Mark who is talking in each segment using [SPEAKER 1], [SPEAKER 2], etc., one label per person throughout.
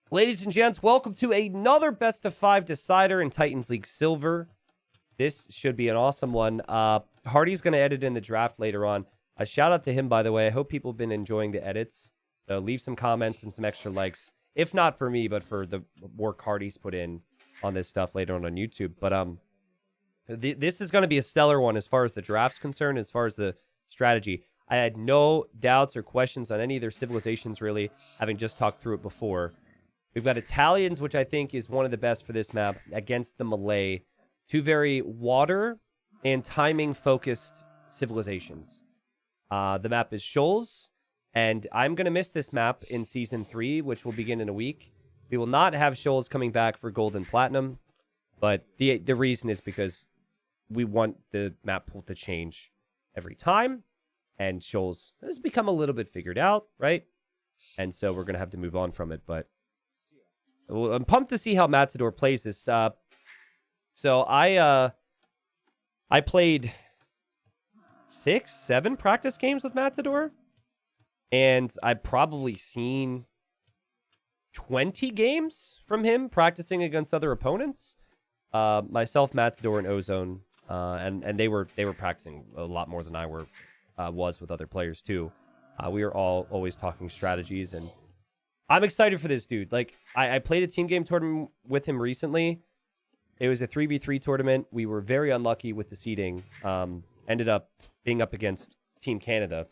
[SPEAKER 1] Ladies and gents, welcome to another best of 5 decider in Titans League Silver. This should be an awesome one. Hardy's going to edit in the draft later on. A shout out to him, by the way. I hope people have been enjoying the edits. So leave some comments and some extra likes. If not for me, but for the work Hardy's put in on this stuff later on YouTube. But this is going to be a stellar one as far as the draft's concerned, as far as the strategy. I had no doubts or questions on any of their civilizations, really, having just talked through it before. We've got Italians, which I think is one of the best for this map, against the Malay. Two very water and timing-focused civilizations. The map is Shoals, and I'm going to miss this map in Season 3, which will begin in a week. We will not have Shoals coming back for Gold and Platinum, but the reason is because we want the map pool to change every time, and Shoals has become a little bit figured out, right? And so we're going to have to move on from it, but I'm pumped to see how Matador plays this. So I played 6, 7 practice games with Matador, and I've probably seen 20 games from him practicing against other opponents. Myself, Matador, and Ozone, and they were practicing a lot more than I was with other players too. We were always talking strategies, and I'm excited for this dude. Like, I played a team game tournament with him recently. It was a 3v3 tournament. We were very unlucky with the seeding. Ended up being up against Team Canada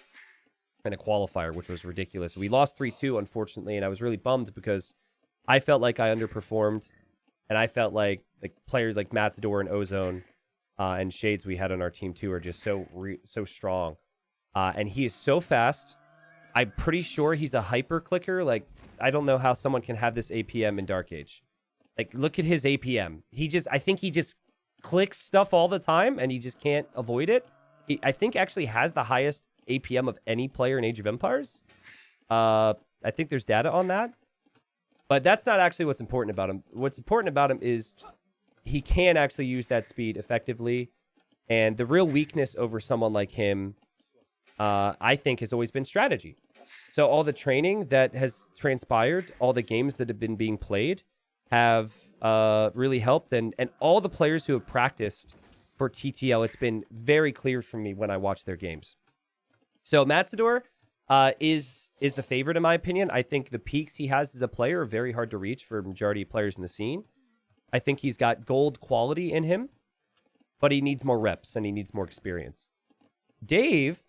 [SPEAKER 1] in a qualifier, which was ridiculous. We lost 3-2, unfortunately, and I was really bummed because I felt like I underperformed, and I felt like players like Matador and Ozone and Shades we had on our team too are just so strong. And he is so fast. I'm pretty sure he's a hyper clicker. Like, I don't know how someone can have this APM in Dark Age. Like, look at his APM. I think he just clicks stuff all the time, and he just can't avoid it. I think actually has the highest APM of any player in Age of Empires. I think there's data on that. But that's not actually what's important about him. What's important about him is he can actually use that speed effectively. And the real weakness over someone like him, I think, has always been strategy. So all the training that has transpired, all the games that have been being played have really helped. And all the players who have practiced for TTL, it's been very clear for me when I watch their games. So Matador is the favorite in my opinion. I think the peaks he has as a player are very hard to reach for majority of players in the scene. I think he's got gold quality in him, but he needs more reps and he needs more experience. Dave,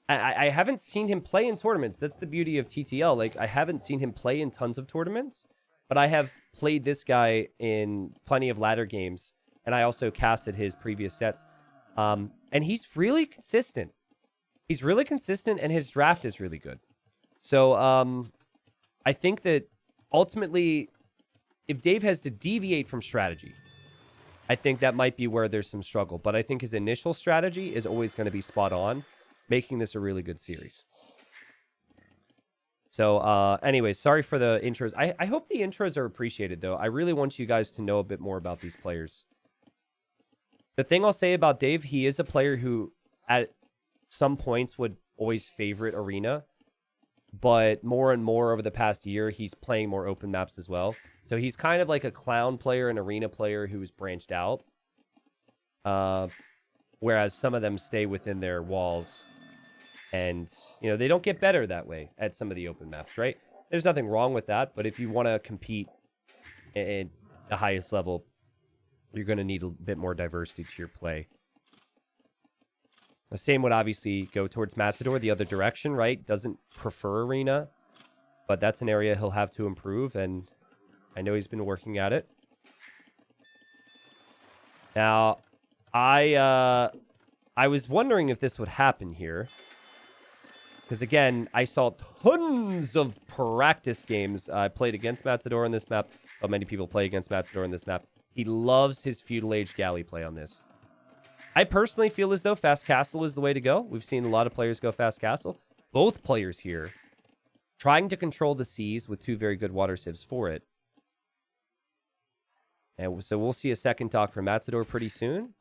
[SPEAKER 1] I haven't seen him play in tournaments. That's the beauty of TTL. Like, I haven't seen him play in tons of tournaments, but I have played this guy in plenty of ladder games, and I also casted his previous sets. And he's really consistent. He's really consistent, and his draft is really good. So I think that ultimately, if Dave has to deviate from strategy, I think that might be where there's some struggle. But I think his initial strategy is always going to be spot on, making this a really good series. So anyways, sorry for the intros. I hope the intros are appreciated, though. I really want you guys to know a bit more about these players. The thing I'll say about Dave, he is a player who at some points would always favorite Arena, but more and more over the past year, he's playing more open maps as well. So he's kind of like a clown player, an Arena player who's branched out. Whereas some of them stay within their walls. And, you know, they don't get better that way at some of the open maps, right? There's nothing wrong with that, but if you want to compete at the highest level, you're going to need a bit more diversity to your play. The same would obviously go towards Matador the other direction, right? Doesn't prefer Arena, but that's an area he'll have to improve, and I know he's been working at it. Now, I was wondering if this would happen here. Because, again, I saw tons of practice games. I played against Matador on this map. But many people play against Matador on this map. He loves his Feudal Age galley play on this. I personally feel as though Fast Castle is the way to go. We've seen a lot of players go Fast Castle. Both players here trying to control the seas with two very good water civs for it. And so we'll see a second dock for Matador pretty soon.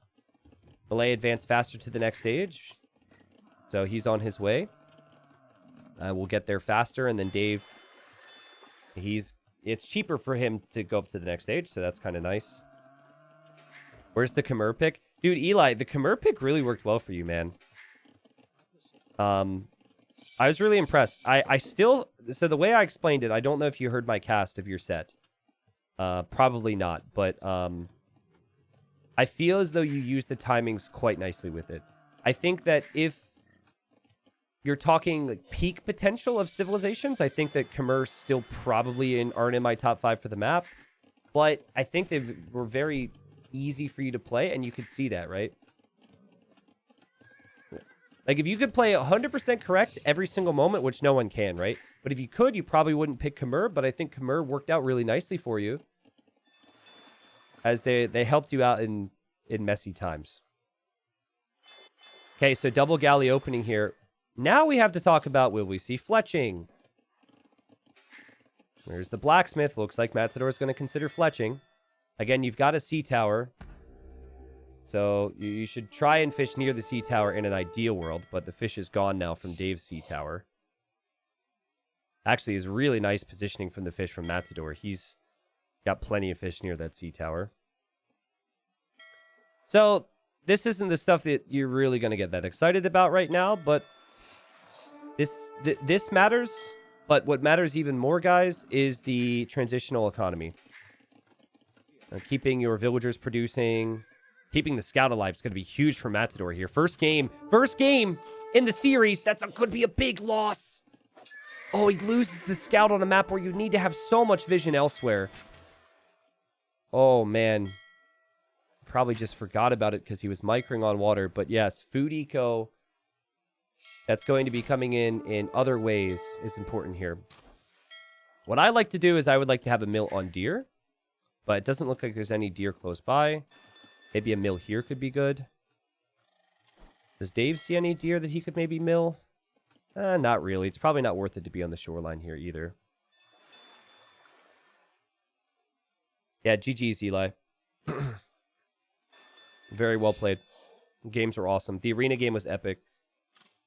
[SPEAKER 1] Malay advanced faster to the next stage. So he's on his way. We'll get there faster, and then Dave It's cheaper for him to go up to the next stage, so that's kind of nice. Where's the Khmer pick? Dude, Eli, the Khmer pick really worked well for you, man. I was really impressed. I still... So the way I explained it, I don't know if you heard my cast of your set. Probably not, but I feel as though you use the timings quite nicely with it. I think that if you're talking like peak potential of civilizations, I think that Khmer still probably aren't in my top 5 for the map. But I think they were very easy for you to play, and you could see that, right? Like, if you could play 100% correct every single moment, which no one can, right? But if you could, you probably wouldn't pick Khmer, but I think Khmer worked out really nicely for you. As they helped you out in messy times. Okay, so double galley opening here. Now we have to talk about, will we see fletching? There's the blacksmith. Looks like Matador is going to consider fletching. Again, you've got a sea tower. So you should try and fish near the sea tower in an ideal world, but the fish is gone now from Dave's sea tower. Actually, is really nice positioning from the fish from Matador. He's got plenty of fish near that sea tower. So this isn't the stuff that you're really going to get that excited about right now, but this matters. But what matters even more, guys, is the transitional economy. Keeping your villagers producing... Keeping the scout alive is going to be huge for Matador here. First game in the series. Could be a big loss. Oh, he loses the scout on a map where you need to have so much vision elsewhere. Oh, man. Probably just forgot about it because he was microing on water. But yes, food eco that's going to be coming in other ways is important here. What I like to do is I would like to have a mill on deer. But it doesn't look like there's any deer close by. Maybe a mill here could be good. Does Dave see any deer that he could maybe mill? Not really. It's probably not worth it to be on the shoreline here either. Yeah, GG's, Eli. Very well played. Games were awesome. The arena game was epic.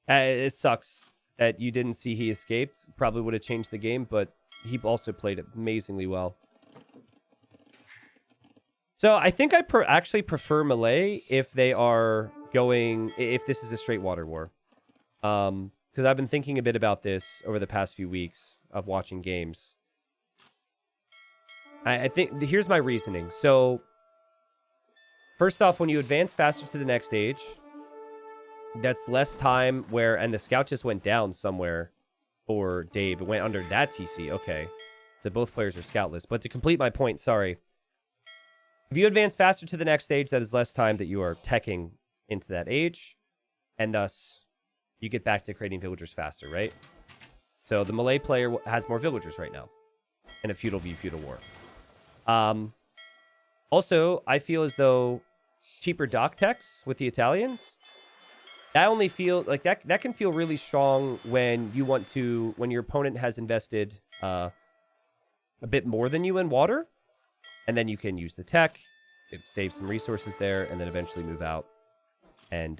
[SPEAKER 1] It sucks that you didn't see he escaped. Probably would have changed the game, but he also played amazingly well. So I think I actually prefer melee if they are going... If this is a straight water war. Because I've been thinking a bit about this over the past few weeks of watching games. I think... Here's my reasoning. So, first off, when you advance faster to the next stage, that's less time where... And the scout just went down somewhere for Dave. It went under that TC. Okay. So both players are scoutless. But to complete my point, sorry... If you advance faster to the next stage, that is less time that you are teching into that age. And thus, you get back to creating villagers faster, right? So the melee player has more villagers right now in a feudal v feudal war. Also, I feel as though cheaper dock techs with the Italians, that only feel like that can feel really strong when you want to, when your opponent has invested a bit more than you in water. And then you can use the tech, save some resources there, and then eventually move out. And,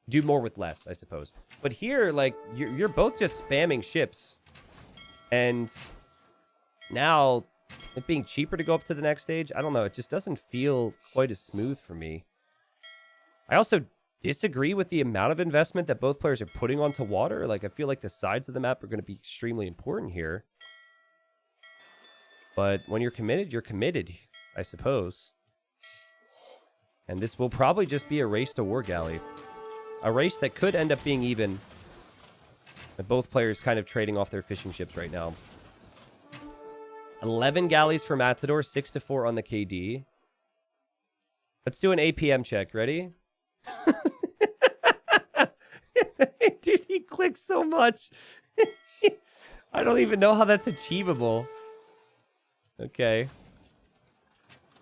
[SPEAKER 1] do more with less, I suppose. But here, like, you're both just spamming ships. And now, it being cheaper to go up to the next stage, I don't know. It just doesn't feel quite as smooth for me. I also disagree with the amount of investment that both players are putting onto water. Like, I feel like the sides of the map are going to be extremely important here. But when you're committed, I suppose. And this will probably just be a race to War Galley. A race that could end up being even. But both players kind of trading off their fishing ships right now. 11 galleys for Matador, 6-4 on the KD. Let's do an APM check. Ready? Dude, he clicks so much. I don't even know how that's achievable. Okay.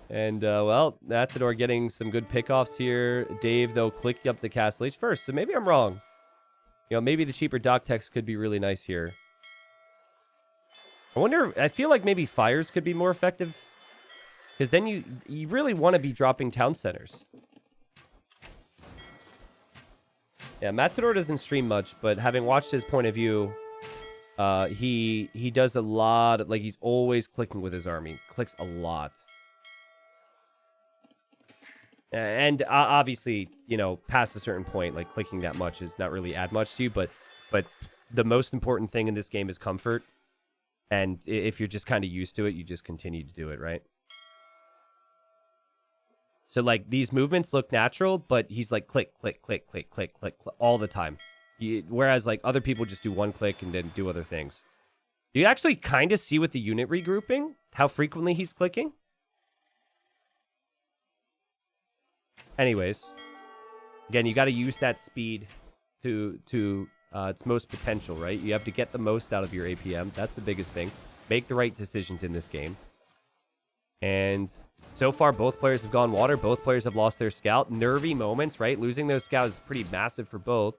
[SPEAKER 1] And, well, Matador getting some good pickoffs here. Dave, though, clicked up the Castle H first, so maybe I'm wrong. Maybe the cheaper dock techs could be really nice here. I feel like maybe fires could be more effective. Because then you really want to be dropping town centers. Yeah, Matador doesn't stream much, but having watched his point of view, He does a lot of, like, he's always clicking with his army. Clicks a lot. And obviously, you know, past a certain point, like, clicking that much is not really add much to you, but the most important thing in this game is comfort. And if you're just kind of used to it, you just continue to do it, right? So, like, these movements look natural, but he's like click, click, click, click, click, click, click all the time. Whereas, like, other people just do one click and then do other things. You actually kind of see with the unit regrouping how frequently he's clicking. Anyways, again, you got to use that speed to its most potential, right? You have to get the most out of your APM. That's the biggest thing. Make the right decisions in this game. And so far, both players have gone water. Both players have lost their scout. Nervy moments, right? Losing those scouts is pretty massive for both.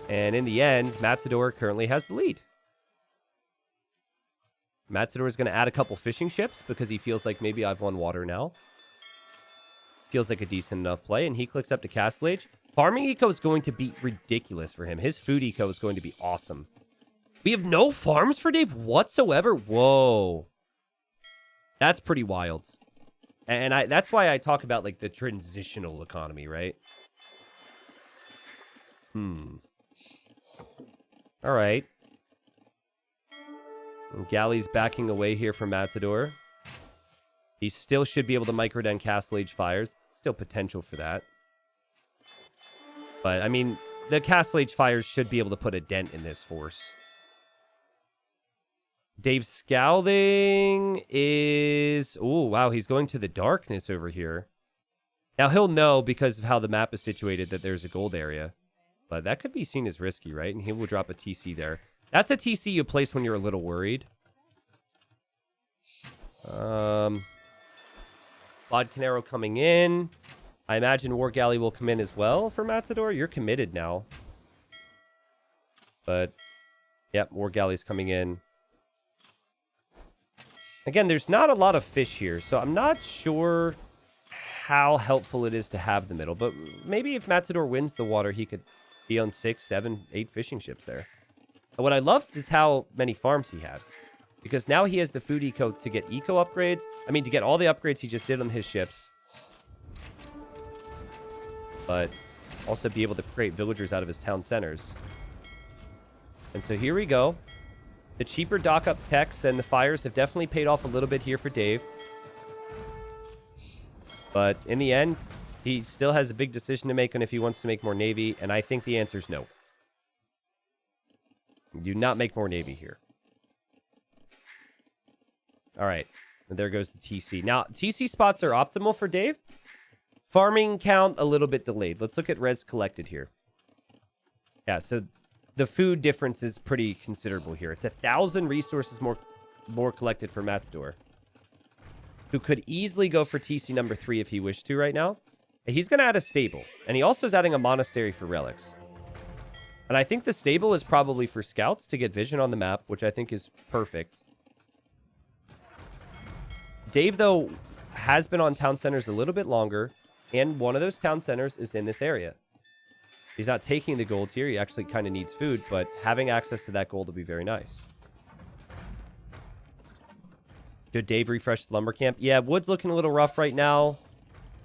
[SPEAKER 1] And in the end, Matador currently has the lead. Matador is going to add a couple fishing ships because he feels like maybe I've won water now. Feels like a decent enough play, and he clicks up to Castle Age. Farming eco is going to be ridiculous for him. His food eco is going to be awesome. We have no farms for Dave whatsoever. Whoa. That's pretty wild. And that's why I talk about, like, the transitional economy, right? All right. And Galley's backing away here from Matador. He still should be able to microdent Castle Age fires. Still potential for that. But, I mean, the Castle Age fires should be able to put a dent in this force. Dave's scouting is... Oh, wow, he's going to the darkness over here. Now, he'll know because of how the map is situated that there's a gold area. But that could be seen as risky, right? And he will drop a TC there. That's a TC you place when you're a little worried. Bodcanero coming in. I imagine War Galley will come in as well for Matador. You're committed now. But, yep, War Galley's coming in. Again, there's not a lot of fish here, so I'm not sure how helpful it is to have the middle. But maybe if Matador wins the water, he could be on 6, 7, 8 fishing ships there. And what I loved is how many farms he had. Because now he has the food eco to get eco upgrades. I mean, to get all the upgrades he just did on his ships. But also be able to create villagers out of his town centers. And so here we go. The cheaper dock-up techs and the fires have definitely paid off a little bit here for Dave. But in the end, he still has a big decision to make on if he wants to make more Navy. And I think the answer is no. Do not make more Navy here. All right. And there goes the TC. Now, TC spots are optimal for Dave. Farming count a little bit delayed. Let's look at res collected here. Yeah, so the food difference is pretty considerable here. It's 1,000 resources more collected for Matador, who could easily go for TC number 3 if he wished to right now. He's going to add a stable, and he also is adding a monastery for relics. And I think the stable is probably for scouts to get vision on the map, which I think is perfect. Dave, though, has been on town centers a little bit longer, and one of those town centers is in this area. He's not taking the gold here. He actually kind of needs food, but having access to that gold will be very nice. Should Dave refresh the lumber camp? Yeah, wood's looking a little rough right now,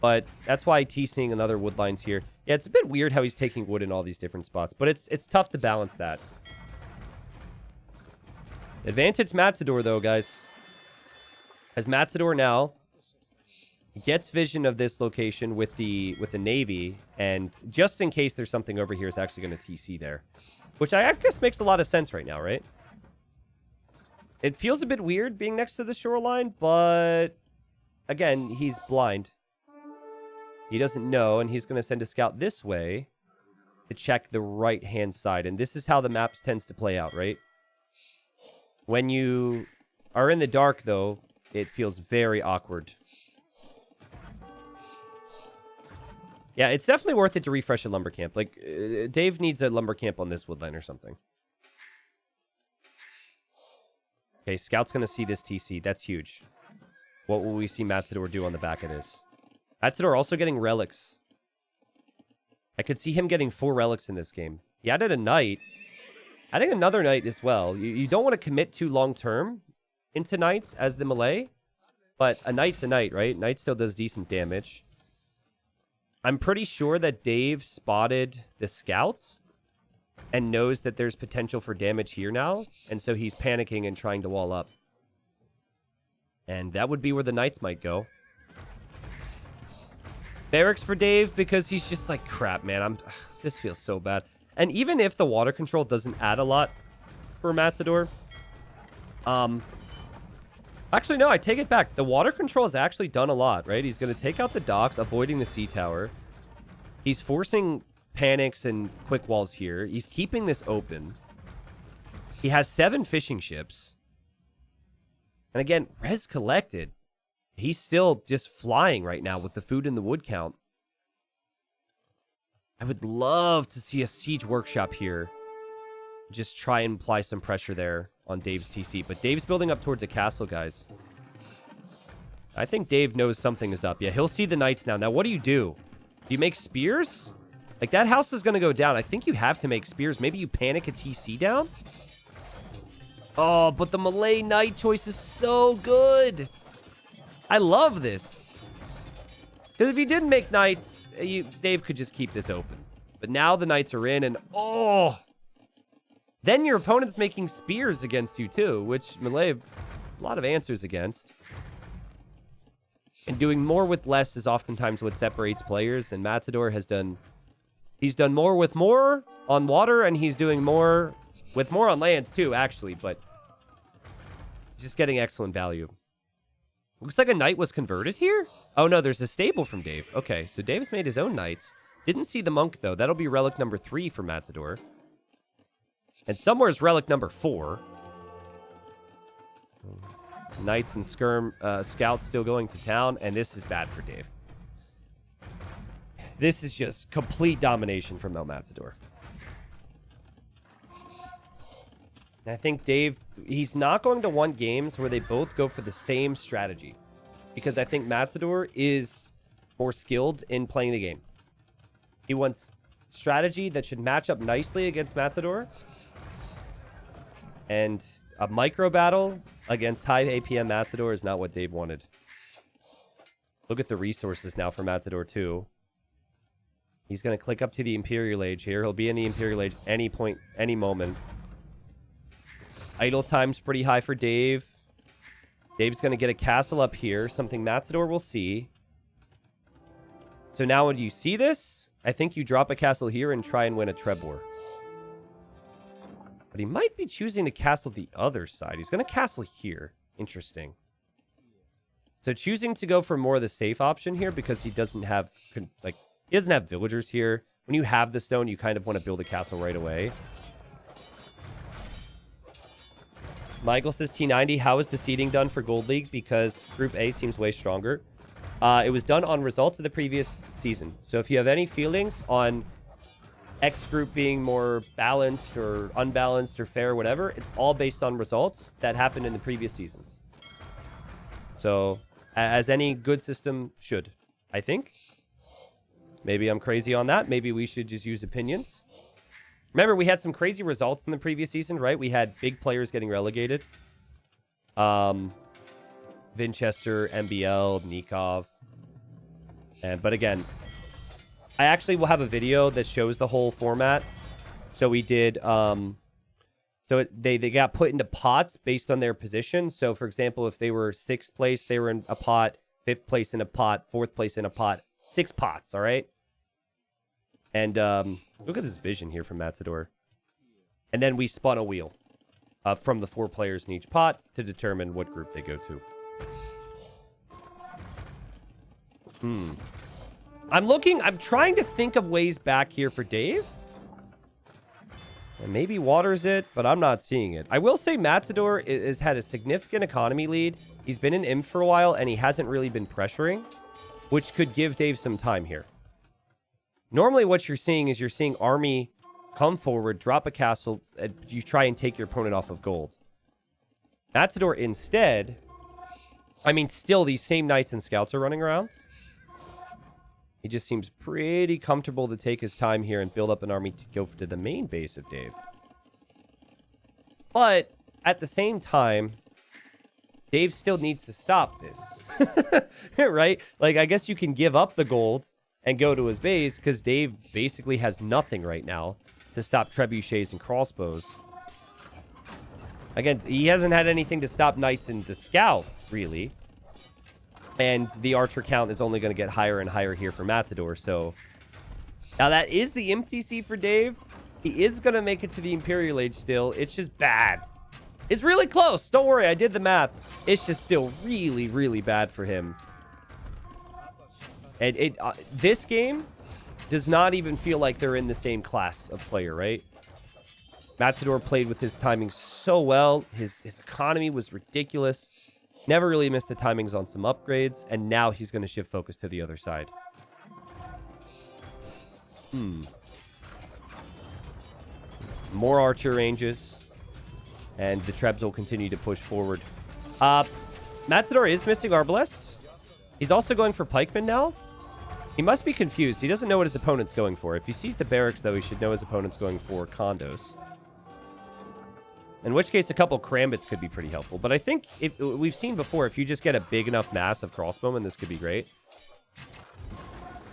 [SPEAKER 1] but that's why TCing another wood lines here. Yeah, it's a bit weird how he's taking wood in all these different spots, but it's tough to balance that. Advantage Matador, though, guys. As Matador now gets vision of this location with the Navy, and just in case there's something over here, is actually going to TC there. Which I guess makes a lot of sense right now, right? It feels a bit weird being next to the shoreline, but again, he's blind. He doesn't know, and he's going to send a scout this way to check the right-hand side. And this is how the map tends to play out, right? When you are in the dark, though, it feels very awkward. Yeah, it's definitely worth it to refresh a lumber camp. Like, Dave needs a lumber camp on this woodline or something. Okay, Scout's going to see this TC. That's huge. What will we see Matador do on the back of this? Matador also getting relics. I could see him getting 4 relics in this game. He added a knight. Adding another knight as well. You don't want to commit too long-term into knights as the melee. But a knight's a knight, right? Knight still does decent damage. I'm pretty sure that Dave spotted the scouts and knows that there's potential for damage here now. And so he's panicking and trying to wall up. And that would be where the knights might go. Barracks for Dave because he's just like, crap, man. This feels so bad. And even if the water control doesn't add a lot for Matador, actually, no, I take it back. The water control has actually done a lot, right? He's going to take out the docks, avoiding the sea tower. He's forcing panics and quick walls here. He's keeping this open. He has 7 fishing ships. And again, res collected. He's still just flying right now with the food and the wood count. I would love to see a siege workshop here. Just try and apply some pressure there on Dave's TC. But Dave's building up towards a castle, guys. I think Dave knows something is up. Yeah, he'll see the knights now. Now, what do? Do you make spears? Like, that house is going to go down. I think you have to make spears. Maybe you panic a TC down? Oh, but the Malay knight choice is so good. I love this. Because if you didn't make knights, Dave could just keep this open. But now the knights are in, and oh... Then your opponent's making spears against you too, which Malay have a lot of answers against. And doing more with less is oftentimes what separates players, and Matador has done... He's done more with more on water, and he's doing more with more on lands too, actually, but... Just getting excellent value. Looks like a knight was converted here? Oh no, there's a stable from Dave. Okay, so Dave's made his own knights. Didn't see the monk, though. That'll be relic number 3 for Matador. And somewhere's relic number 4. Knights and scouts still going to town, and this is bad for Dave. This is just complete domination from El Matador. And I think Dave, he's not going to want games where they both go for the same strategy. Because I think Matador is more skilled in playing the game. He wants strategy that should match up nicely against Matador. And a micro battle against high APM Matador is not what Dave wanted. Look at the resources now for Matador too. He's going to click up to the Imperial Age here. He'll be in the Imperial Age any point, any moment. Idle time's pretty high for Dave. Dave's going to get a castle up here, something Matador will see. So now when you see this, I think you drop a castle here and try and win a Trebor. But he might be choosing to castle the other side. He's going to castle here. Interesting. So choosing to go for more of the safe option here because he doesn't have, like, he doesn't have villagers here. When you have the stone, you kind of want to build a castle right away. Michael says T90, how is the seeding done for Gold League? Because Group A seems way stronger. It was done on results of the previous season. So if you have any feelings on X group being more balanced or unbalanced or fair or whatever, it's all based on results that happened in the previous seasons. So, as any good system should, I think. Maybe I'm crazy on that. Maybe we should just use opinions. Remember, we had some crazy results in the previous season, right? We had big players getting relegated. Vinchester, MBL, Nikov. But again, I actually will have a video that shows the whole format. So we did... they got put into pots based on their position. So, for example, if they were 6th place, they were in a pot. 5th place in a pot. 4th place in a pot. 6 pots, all right? And look at this vision here from Matador. And then we spun a wheel from the 4 players in each pot to determine what group they go to. I'm trying to think of ways back here for Dave. And maybe water's it, but I'm not seeing it. I will say Matador has had a significant economy lead. He's been in Imp for a while, and he hasn't really been pressuring, which could give Dave some time here. Normally what you're seeing is you're seeing army come forward, drop a castle, and you try and take your opponent off of gold. Matador instead, I mean, still these same knights and scouts are running around. He just seems pretty comfortable to take his time here and build up an army to go to the main base of Dave. But at the same time, Dave still needs to stop this. Right? Like, I guess you can give up the gold and go to his base because Dave basically has nothing right now to stop trebuchets and crossbows. Again, he hasn't had anything to stop knights and the scout, really. And the archer count is only going to get higher and higher here for Matador. So now that is the MTC for Dave. He is going to make it to the Imperial Age still. It's just bad. It's really close. Don't worry. I did the math. It's just still really, really bad for him. And this game does not even feel like they're in the same class of player, right? Matador played with his timing so well. His economy was ridiculous. Never really missed the timings on some upgrades. And now he's going to shift focus to the other side. More archer ranges. And the Trebs will continue to push forward. Matador is missing Arbalest. He's also going for Pikemen now. He must be confused. He doesn't know what his opponent's going for. If he sees the barracks, though, he should know his opponent's going for condos. In which case, a couple Krambits could be pretty helpful. But I think we've seen before, if you just get a big enough mass of crossbowmen, this could be great.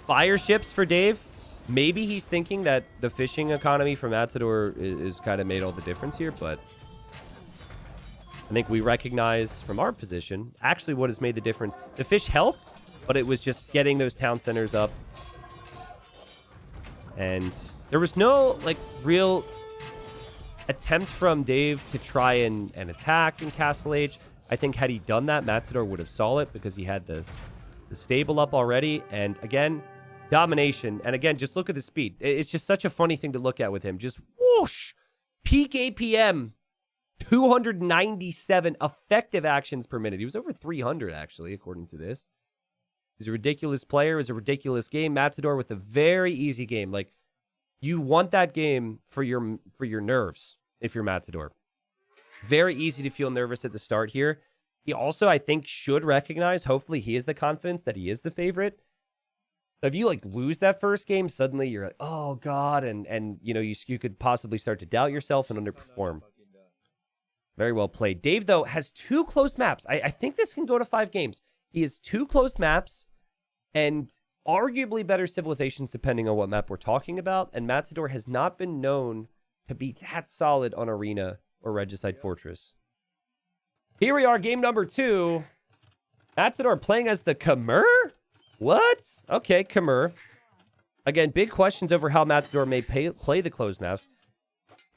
[SPEAKER 1] Fire ships for Dave. Maybe he's thinking that the fishing economy for Matador is kind of made all the difference here, but I think we recognize from our position actually what has made the difference. The fish helped, but it was just getting those town centers up. And there was no, like, real attempt from Dave to try and attack in Castle Age. I think had he done that, Matador would have saw it because he had the stable up already. And again, domination. And again, just look at the speed. It's just such a funny thing to look at with him. Just whoosh! Peak APM. 297 effective actions per minute. He was over 300, actually, according to this. He's a ridiculous player. It's a ridiculous game. Matador with a very easy game. Like, you want that game for your nerves if you're Matador. Very easy to feel nervous at the start here. He also, I think, should recognize, hopefully he has the confidence that he is the favorite. If you, like, lose that first game, suddenly you're like, oh, God. And you know, you could possibly start to doubt yourself and underperform. Very well played. Dave, though, has 2 closed maps. I think this can go to 5 games. He has 2 closed maps and arguably better civilizations depending on what map we're talking about. And Matador has not been known to be that solid on Arena or Regicide Fortress. Here we are, game number 2. Matador playing as the Khmer? What? Okay, Khmer. Again, big questions over how Matador may play the closed maps.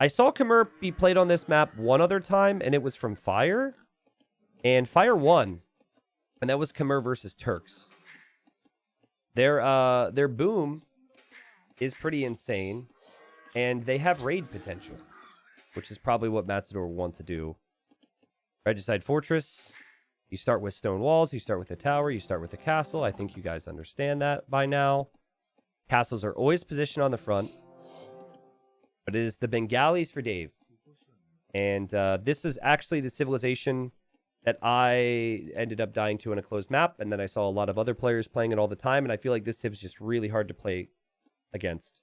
[SPEAKER 1] I saw Khmer be played on this map one other time, and it was from Fire. And Fire won. And that was Khmer versus Turks. Their boom is pretty insane. And they have raid potential, which is probably what Matador will want to do. Regicide Fortress. You start with stone walls. You start with a tower. You start with a castle. I think you guys understand that by now. Castles are always positioned on the front. But it is the Bengalis for Dave. And this is actually the civilization that I ended up dying to in a closed map. And then I saw a lot of other players playing it all the time. And I feel like this civ is just really hard to play against.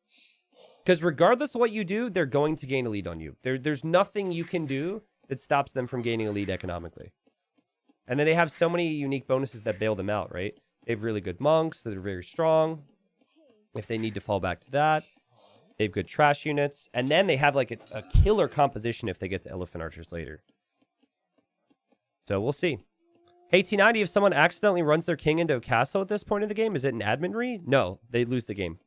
[SPEAKER 1] Because regardless of what you do, they're going to gain a lead on you. There's nothing you can do that stops them from gaining a lead economically. And then they have so many unique bonuses that bail them out, right? They have really good monks, so they're very strong. If they need to fall back to that. They have good trash units. And then they have like a killer composition if they get to elephant archers later. So we'll see. Hey, T90, if someone accidentally runs their king into a castle at this point in the game, is it an admin re? No, they lose the game.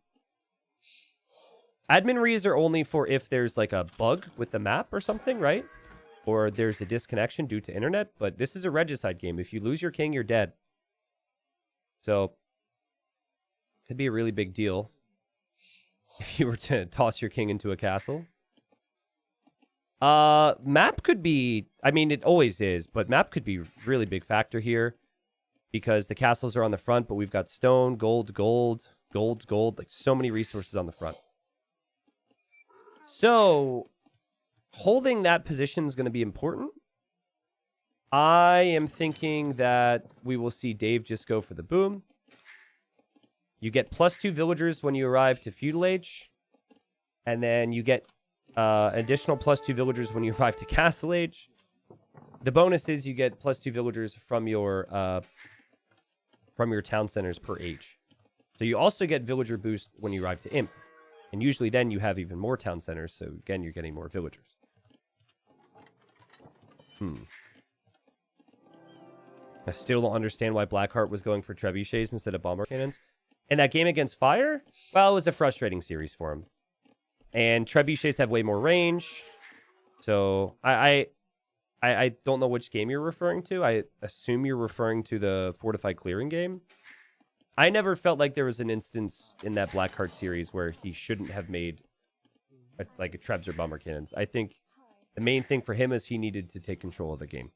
[SPEAKER 1] Admin re's are only for if there's like a bug with the map or something, right? Or there's a disconnection due to internet. But this is a regicide game. If you lose your king, you're dead. So, could be a really big deal if you were to toss your king into a castle. Map could be, I mean, it always is, but map could be a really big factor here because the castles are on the front, but we've got stone, gold, like so many resources on the front. So, holding that position is going to be important. I am thinking that we will see Dave just go for the boom. You get +2 villagers when you arrive to feudal age. And then you get Additional +2 villagers when you arrive to Castle Age. The bonus is you get +2 villagers from your town centers per age. So you also get villager boost when you arrive to Imp. And usually then you have even more town centers, so again, you're getting more villagers. I still don't understand why Blackheart was going for trebuchets instead of bomber cannons. In that game against Fire, well, it was a frustrating series for him. And trebuchets have way more range. So I don't know which game you're referring to. I assume you're referring to the Fortified Clearing game. I never felt like there was an instance in that Blackheart series where he shouldn't have made a Trebs or bomber cannons. I think the main thing for him is he needed to take control of the game.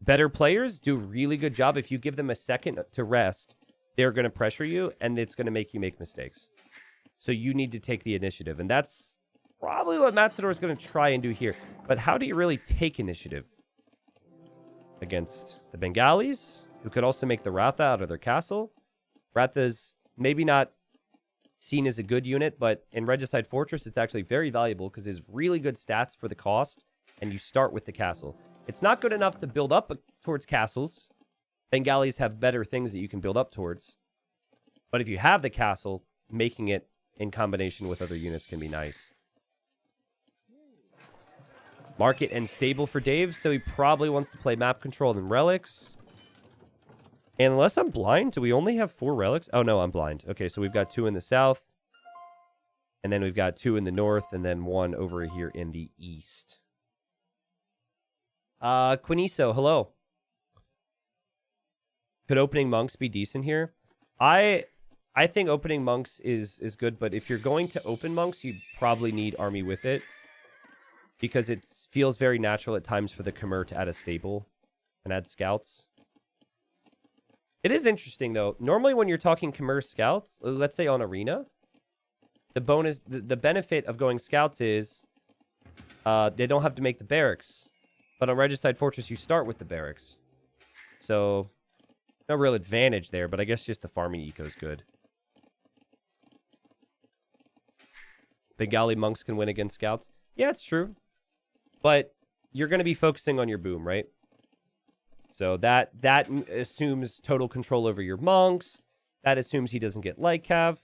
[SPEAKER 1] Better players do a really good job. If you give them a second to rest, they're going to pressure you, and it's going to make you make mistakes. So you need to take the initiative, and that's probably what Matador is going to try and do here. But how do you really take initiative against the Bengalis, who could also make the Ratha out of their castle? Ratha's maybe not seen as a good unit, but in Regicide Fortress, it's actually very valuable because it's really good stats for the cost, and you start with the castle. It's not good enough to build up towards castles. Bengalis have better things that you can build up towards. But if you have the castle, making it in combination with other units can be nice. Market and stable for Dave, so he probably wants to play map control and relics. And unless I'm blind, do we only have 4 relics? Oh, no, I'm blind. Okay, so we've got 2 in the south. And then we've got 2 in the north, and then 1 over here in the east. Quiniso, hello. Could opening monks be decent here? I think opening monks is good, but if you're going to open monks, you probably need army with it. Because it feels very natural at times for the Khmer to add a stable and add scouts. It is interesting, though. Normally, when you're talking Khmer scouts, let's say on Arena, the benefit of going scouts is they don't have to make the barracks. But on Regicide Fortress, you start with the barracks. So, no real advantage there, but I guess just the farming eco is good. Bengali monks can win against scouts. Yeah, it's true. But you're going to be focusing on your boom, right? So that assumes total control over your monks. That assumes he doesn't get light cav.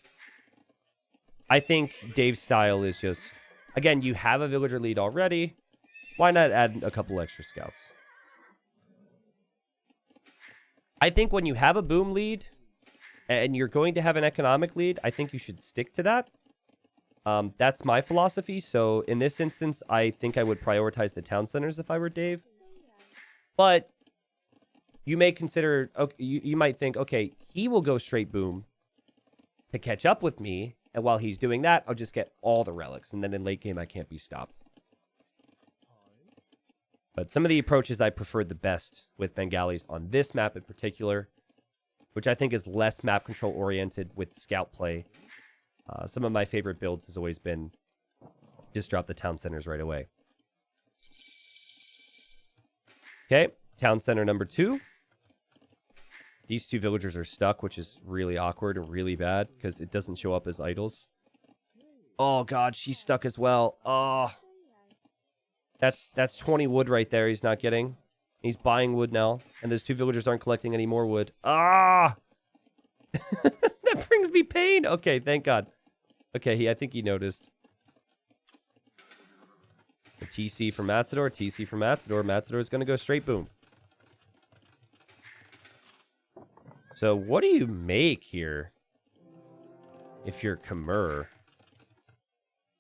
[SPEAKER 1] I think Dave's style is just, again, you have a villager lead already. Why not add a couple extra scouts? I think when you have a boom lead and you're going to have an economic lead, I think you should stick to that. That's my philosophy. So in this instance, I think I would prioritize the town centers if I were Dave. But you may consider, okay, you might think, okay, he will go straight boom to catch up with me. And while he's doing that, I'll just get all the relics. And then in late game, I can't be stopped. But some of the approaches I preferred the best with Bengalis on this map in particular, which I think is less map control oriented with scout play. Some of my favorite builds has always been just drop the town centers right away. Okay, town center number 2. These 2 villagers are stuck, which is really awkward and really bad because it doesn't show up as idols. Oh god, she's stuck as well. Oh, that's 20 wood right there. He's not getting. He's buying wood now, and those 2 villagers aren't collecting any more wood. Ah, that brings me pain. Okay, thank God. Okay, I think he noticed. The TC for Matador, TC for Matador. Matador is going to go straight boom. So what do you make here if you're Khmer? I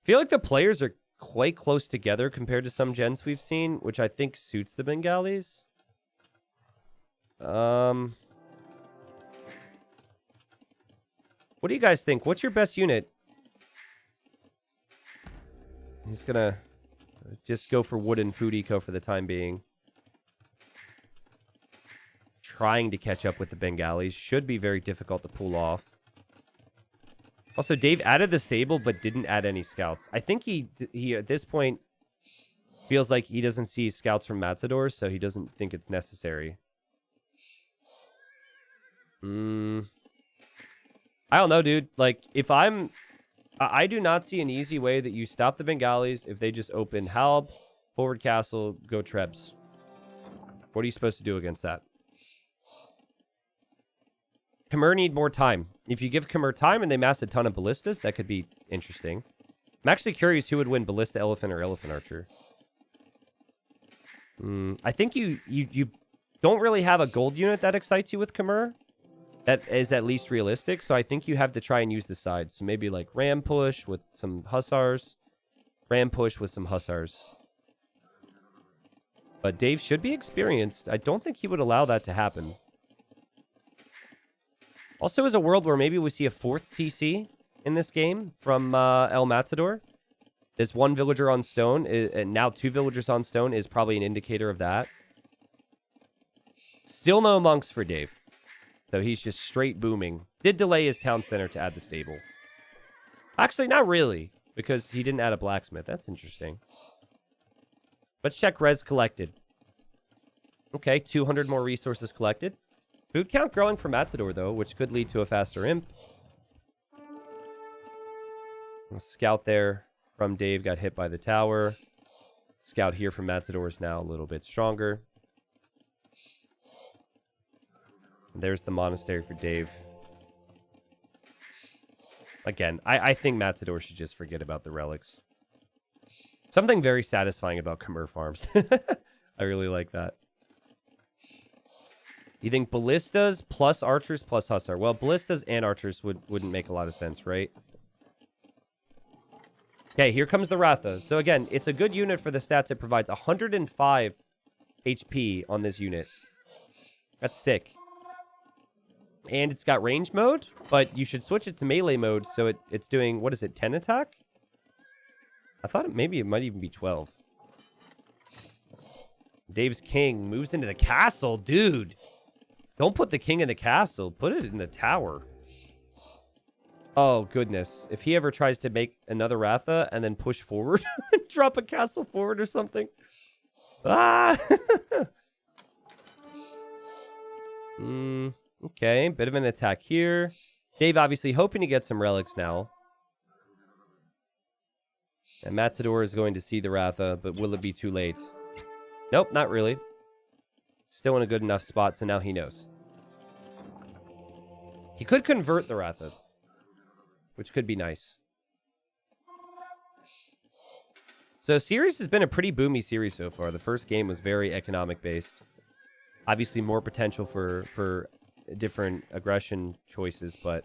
[SPEAKER 1] feel like the players are quite close together compared to some gens we've seen, which I think suits the Bengalis. What do you guys think? What's your best unit? He's gonna just go for wood and food eco for the time being. Trying to catch up with the Bengalis. Should be very difficult to pull off. Also, Dave added the stable, but didn't add any scouts. I think he at this point feels like he doesn't see scouts from Matador, so he doesn't think it's necessary. I don't know, dude. Like, if I'm I do not see an easy way that you stop the Bengalis if they just open Halb, forward castle, go Trebs. What are you supposed to do against that? Khmer need more time. If you give Khmer time and they mass a ton of ballistas, that could be interesting. I'm actually curious who would win, Ballista Elephant or Elephant Archer. I think you don't really have a gold unit that excites you with Khmer. That is at least realistic, so I think you have to try and use the sides. So maybe like Ram Push with some Hussars. Ram Push with some Hussars. But Dave should be experienced. I don't think he would allow that to happen. Also, is a world where maybe we see a 4th TC in this game from El Matador. This 1 villager on stone, and now 2 villagers on stone is probably an indicator of that. Still no monks for Dave. So he's just straight booming. Did delay his town center to add the stable. Actually, not really, because he didn't add a blacksmith. That's interesting. Let's check res collected. Okay, 200 more resources collected. Food count growing for Matador, though, which could lead to a faster imp. A scout there from Dave got hit by the tower. Scout here from Matador is now a little bit stronger. There's the monastery for Dave. Again, I think Matador should just forget about the relics. Something very satisfying about Khmer farms. I really like that. You think ballistas plus archers plus hussar? Well, ballistas and archers wouldn't make a lot of sense, right? Okay, here comes the Ratha. So again, it's a good unit for the stats. It provides 105 HP on this unit. That's sick. And it's got range mode, but you should switch it to melee mode so it's doing, what is it, 10 attack? I thought maybe it might even be 12. Dave's king moves into the castle. Dude, don't put the king in the castle. Put it in the tower. Oh, goodness. If he ever tries to make another Ratha and then push forward and drop a castle forward or something. Ah! Okay, bit of an attack here. Dave obviously hoping to get some relics now. And Matador is going to see the Ratha, but will it be too late? Nope, not really. Still in a good enough spot, so now he knows. He could convert the Ratha, which could be nice. So series has been a pretty boomy series so far. The first game was very economic based. Obviously more potential for different aggression choices, but...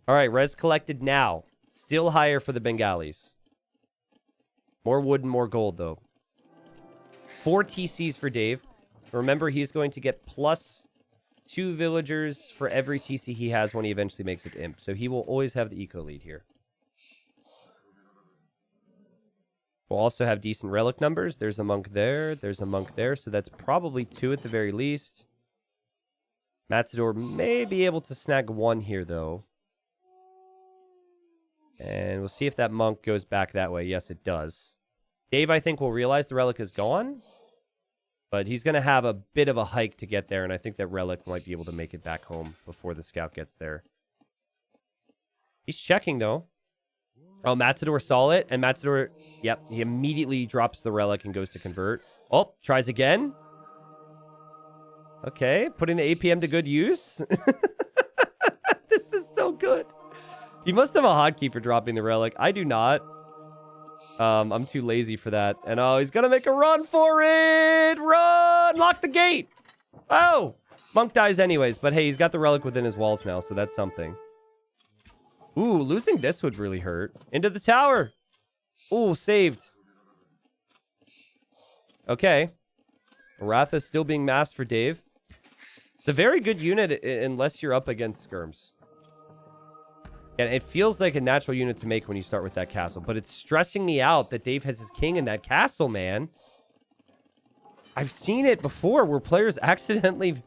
[SPEAKER 1] Alright, res collected now. Still higher for the Bengalis. More wood and more gold, though. 4 TCs for Dave. Remember, he's going to get plus 2 villagers for every TC he has when he eventually makes it to imp. So he will always have the eco lead here. We'll also have decent relic numbers. There's a monk there. There's a monk there. So that's probably 2 at the very least. Matador may be able to snag 1 here, though. And we'll see if that monk goes back that way. Yes, it does. Dave, I think, will realize the relic is gone. But he's going to have a bit of a hike to get there. And I think that relic might be able to make it back home before the scout gets there. He's checking, though. Oh, Matador saw it. And Matador, yep, he immediately drops the relic and goes to convert. Oh, tries again. Okay, putting the APM to good use. This is so good. He must have a hotkey for dropping the relic. I do not. I'm too lazy for that. And oh, he's gonna make a run for it. Run! Lock the gate. Oh, monk dies anyways. But hey, he's got the relic within his walls now, so that's something. Ooh, losing this would really hurt. Into the tower. Ooh, saved. Okay. Ratha still being masked for Dave. It's a very good unit unless you're up against skirms. And it feels like a natural unit to make when you start with that castle. But it's stressing me out that Dave has his king in that castle, man. I've seen it before where players accidentally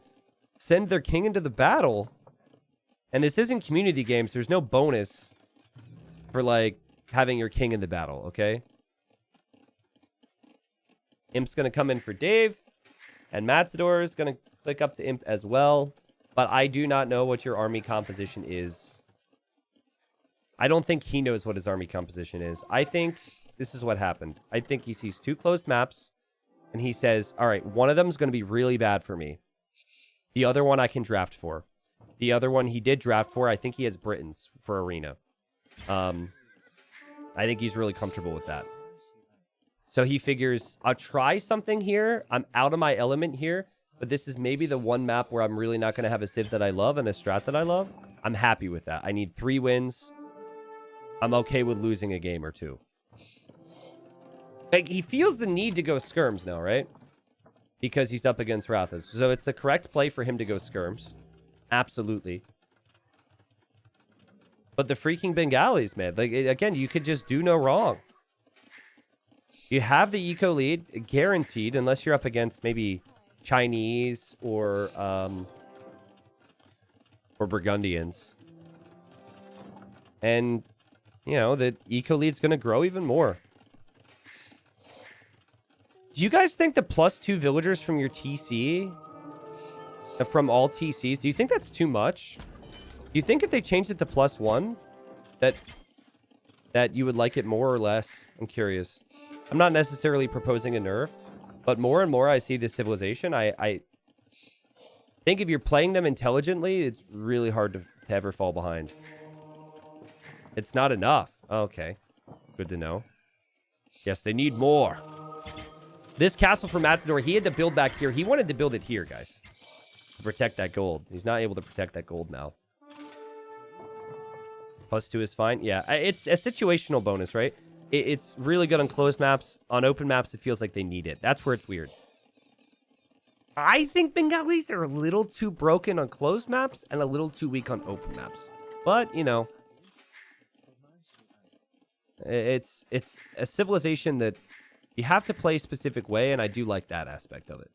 [SPEAKER 1] send their king into the battle. And this isn't community games. There's no bonus for, like, having your king in the battle, okay? Imp's going to come in for Dave. And Matador is going to click up to Imp as well. But I do not know what your army composition is. I don't think he knows what his army composition is. I think this is what happened. I think he sees 2 closed maps, and he says, all right, one of them is going to be really bad for me. The other one I can draft for. The other one he did draft for, I think he has Britons for Arena. I think he's really comfortable with that. So he figures, I'll try something here. I'm out of my element here, but this is maybe the one map where I'm really not going to have a civ that I love and a strat that I love. I'm happy with that. I need 3 wins. I'm okay with losing a game or 2. Like, he feels the need to go skirms now, right? Because he's up against Rathas. So it's the correct play for him to go skirms. Absolutely. But the freaking Bengalis, man. Like, again, you could just do no wrong. You have the eco lead guaranteed, unless you're up against maybe Chinese or Burgundians. And, you know, the eco lead's going to grow even more. Do you guys think the +2 villagers from your TC, from all TCs, do you think that's too much? Do you think if they changed it to +1, that you would like it more or less? I'm curious. I'm not necessarily proposing a nerf, but more and more I see this civilization. I think if you're playing them intelligently, it's really hard to ever fall behind. It's not enough. Okay. Good to know. Yes, they need more. This castle for Matador, he had to build back here. He wanted to build it here, guys, to protect that gold. He's not able to protect that gold now. +2 is fine. Yeah, it's a situational bonus, right? It's really good on closed maps. On open maps, it feels like they need it. That's where it's weird. I think Bengalis are a little too broken on closed maps and a little too weak on open maps. But, you know, it's a civilization that you have to play a specific way, and I do like that aspect of it.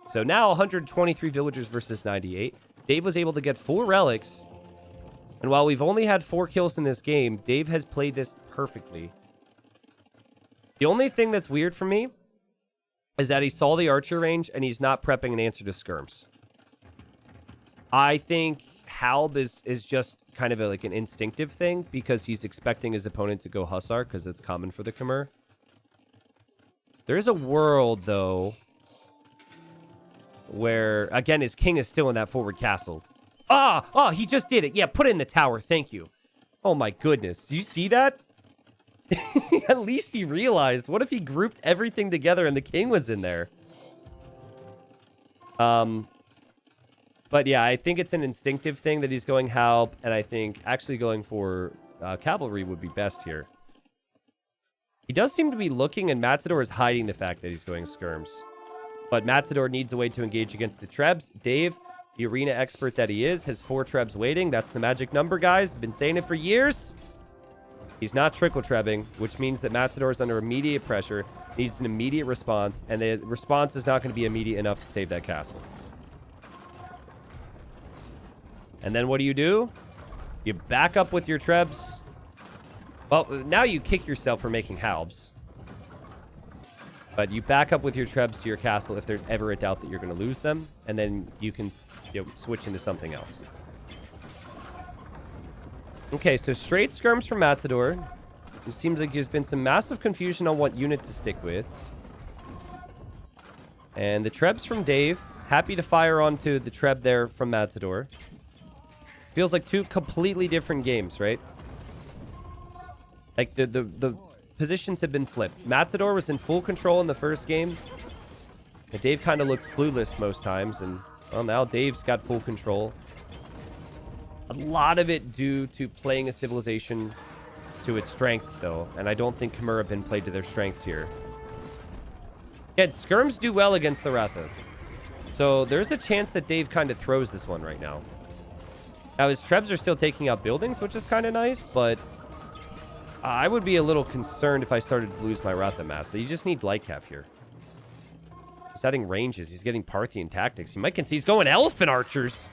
[SPEAKER 1] So now 123 villagers versus 98. Dave was able to get 4 relics. And while we've only had 4 kills in this game, Dave has played this perfectly. The only thing that's weird for me is that he saw the archer range and he's not prepping an answer to skirms. I think Halb is just kind of like an instinctive thing because he's expecting his opponent to go Hussar because it's common for the Khmer. There's a world, though, where, again, his king is still in that forward castle. Oh, he just did it. Yeah, put it in the tower. Thank you. Oh, my goodness. You see that? At least he realized. What if he grouped everything together and the king was in there? But yeah, I think it's an instinctive thing that he's going Halb, and I think actually going for cavalry would be best here. He does seem to be looking, and Matador is hiding the fact that he's going skirms. But Matador needs a way to engage against the Trebs. Dave, the arena expert that he is, has 4 Trebs waiting. That's the magic number, guys. Been saying it for years. He's not trickle-trebbing, which means that Matador is under immediate pressure, needs an immediate response, and the response is not going to be immediate enough to save that castle. And then what do? You back up with your Trebs. Well, now you kick yourself for making Halbs. But you back up with your Trebs to your castle if there's ever a doubt that you're going to lose them. And then you can switch into something else. Okay, so straight skirms from Matador. It seems like there's been some massive confusion on what unit to stick with. And the Trebs from Dave. Happy to fire onto the Treb there from Matador. Feels like 2 completely different games, right? Like the positions have been flipped. Matador was in full control in the first game. And Dave kind of looked clueless most times. And, well, now Dave's got full control. A lot of it due to playing a civilization to its strengths, though. And I don't think Khmer have been played to their strengths here. Yeah, skirms do well against the Ratha. So there's a chance that Dave kind of throws this one right now. Now, his Trebs are still taking out buildings, which is kind of nice, but I would be a little concerned if I started to lose my Ratha mass. So you just need Lightcap here. He's adding ranges. He's getting Parthian tactics. You might concede he's going Elephant Archers.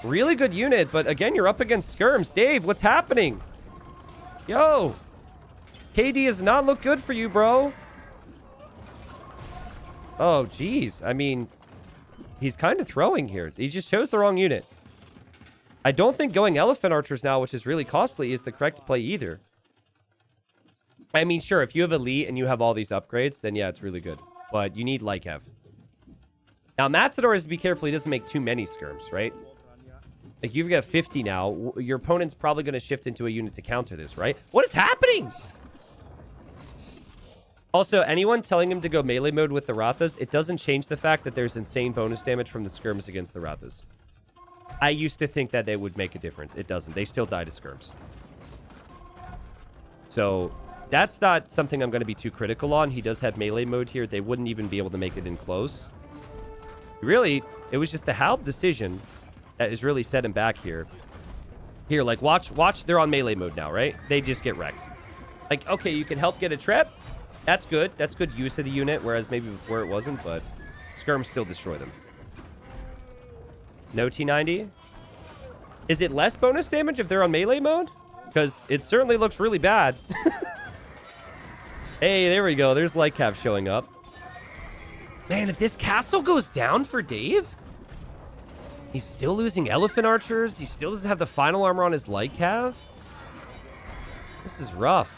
[SPEAKER 1] Really good unit, but again, you're up against skirms. Dave, what's happening? Yo. KD does not look good for you, bro. Oh, geez. I mean, he's kind of throwing here. He just chose the wrong unit. I don't think going elephant archers now, which is really costly, is the correct play either. I mean, sure, if you have elite and you have all these upgrades, then yeah, it's really good. But you need Lycav. Now, Matador has to be careful he doesn't make too many skirms, right? Like, you've got 50 now. Your opponent's probably going to shift into a unit to counter this, right? What is happening? Also, anyone telling him to go melee mode with the Rathas, it doesn't change the fact that there's insane bonus damage from the skirms against the Rathas. I used to think that they would make a difference. It doesn't. They still die to skirms. So, that's not something I'm going to be too critical on. He does have melee mode here. They wouldn't even be able to make it in close. Really, it was just the Halb decision that is really set him back here. Here, like, watch. They're on melee mode now, right? They just get wrecked. Like, okay, you can help get a trap. That's good. That's good use of the unit, whereas maybe before it wasn't, but skirms still destroy them. No T90. Is it less bonus damage if they're on melee mode? Because it certainly looks really bad. Hey, there we go. There's Lycav showing up. Man, if this castle goes down for Dave, he's still losing elephant archers. He still doesn't have the final armor on his Lycav. This is rough.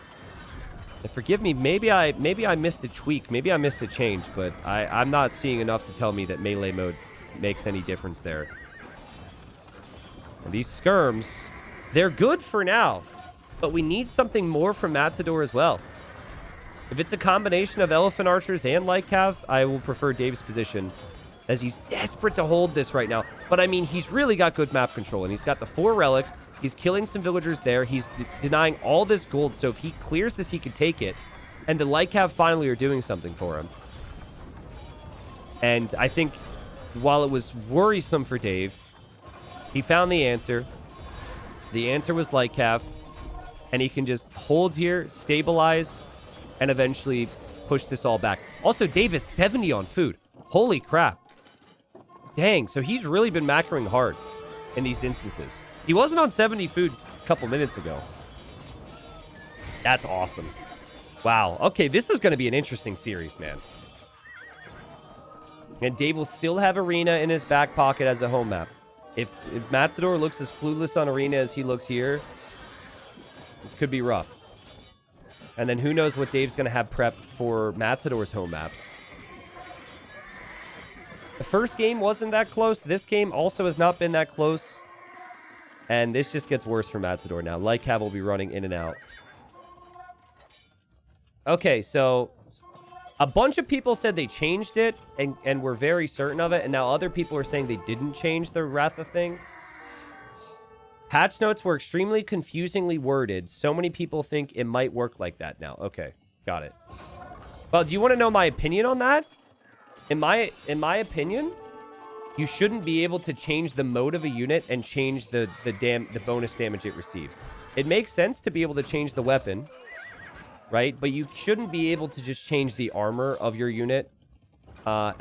[SPEAKER 1] And forgive me, maybe I missed a tweak. Maybe I missed a change, but I'm not seeing enough to tell me that melee mode makes any difference there. And these skirms, they're good for now, but we need something more from Matador as well. If it's a combination of elephant archers and Lycav, I will prefer Dave's position, as he's desperate to hold this right now. But I mean, he's really got good map control, and he's got the 4 relics. He's killing some villagers there. He's denying all this gold, so if he clears this, he can take it. And the Lycav finally are doing something for him. And I think while it was worrisome for Dave, he found the answer. The answer was Lycav, and he can just hold here, stabilize, and eventually push this all back. Also, Dave is 70 on food. Holy crap. Dang, so he's really been macroing hard in these instances. He wasn't on 70 food a couple minutes ago. That's awesome. Wow. Okay, this is going to be an interesting series, man. And Dave will still have Arena in his back pocket as a home map. If Matador looks as clueless on Arena as he looks here, it could be rough. And then who knows what Dave's going to have prepped for Matador's home maps. The first game wasn't that close. This game also has not been that close. And this just gets worse for Matador now. Lycav will be running in and out. Okay, so a bunch of people said they changed it and were very certain of it. And now other people are saying they didn't change the Ratha thing. Patch notes were extremely confusingly worded. So many people think it might work like that now. Okay, got it. Well, do you want to know my opinion on that? In my opinion, you shouldn't be able to change the mode of a unit and change the bonus damage it receives. It makes sense to be able to change the weapon, right? But you shouldn't be able to just change the armor of your unit. I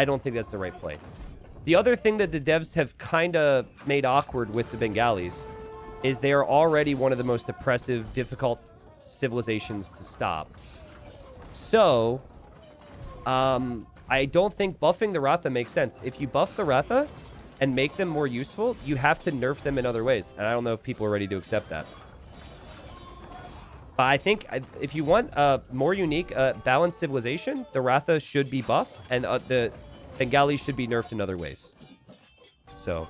[SPEAKER 1] don't think that's the right play. The other thing that the devs have kind of made awkward with the Bengalis is they are already one of the most oppressive, difficult civilizations to stop. So, I don't think buffing the Ratha makes sense. If you buff the Ratha and make them more useful, you have to nerf them in other ways. And I don't know if people are ready to accept that. But I think if you want a more unique, balanced civilization, the Ratha should be buffed, and the Bengalis should be nerfed in other ways. So.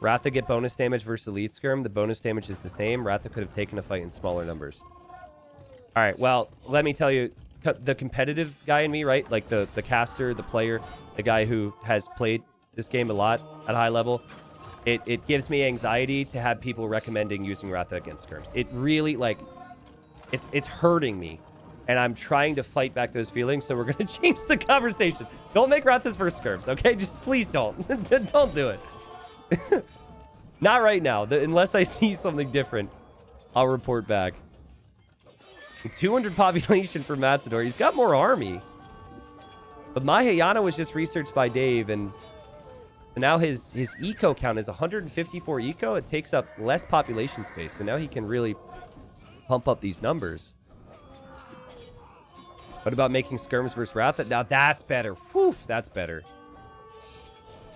[SPEAKER 1] Ratha get bonus damage versus Elite Skirm. The bonus damage is the same. Ratha could have taken a fight in smaller numbers. All right, well, let me tell you, the competitive guy in me, right? Like the caster, the player, the guy who has played this game a lot at high level, it gives me anxiety to have people recommending using Ratha against Skirms. It really, like, it's hurting me. And I'm trying to fight back those feelings, so we're going to change the conversation. Don't make Rathas versus Skirms, okay? Just please don't. Don't do it. Not right now. Unless I see something different, I'll report back. 200 population for Matador. He's got more army. But Mahayana was just researched by Dave, and now his eco count is 154 eco. It takes up less population space, so now he can really pump up these numbers. What about making skirms versus Ratha? Now that's better. Whew, that's better.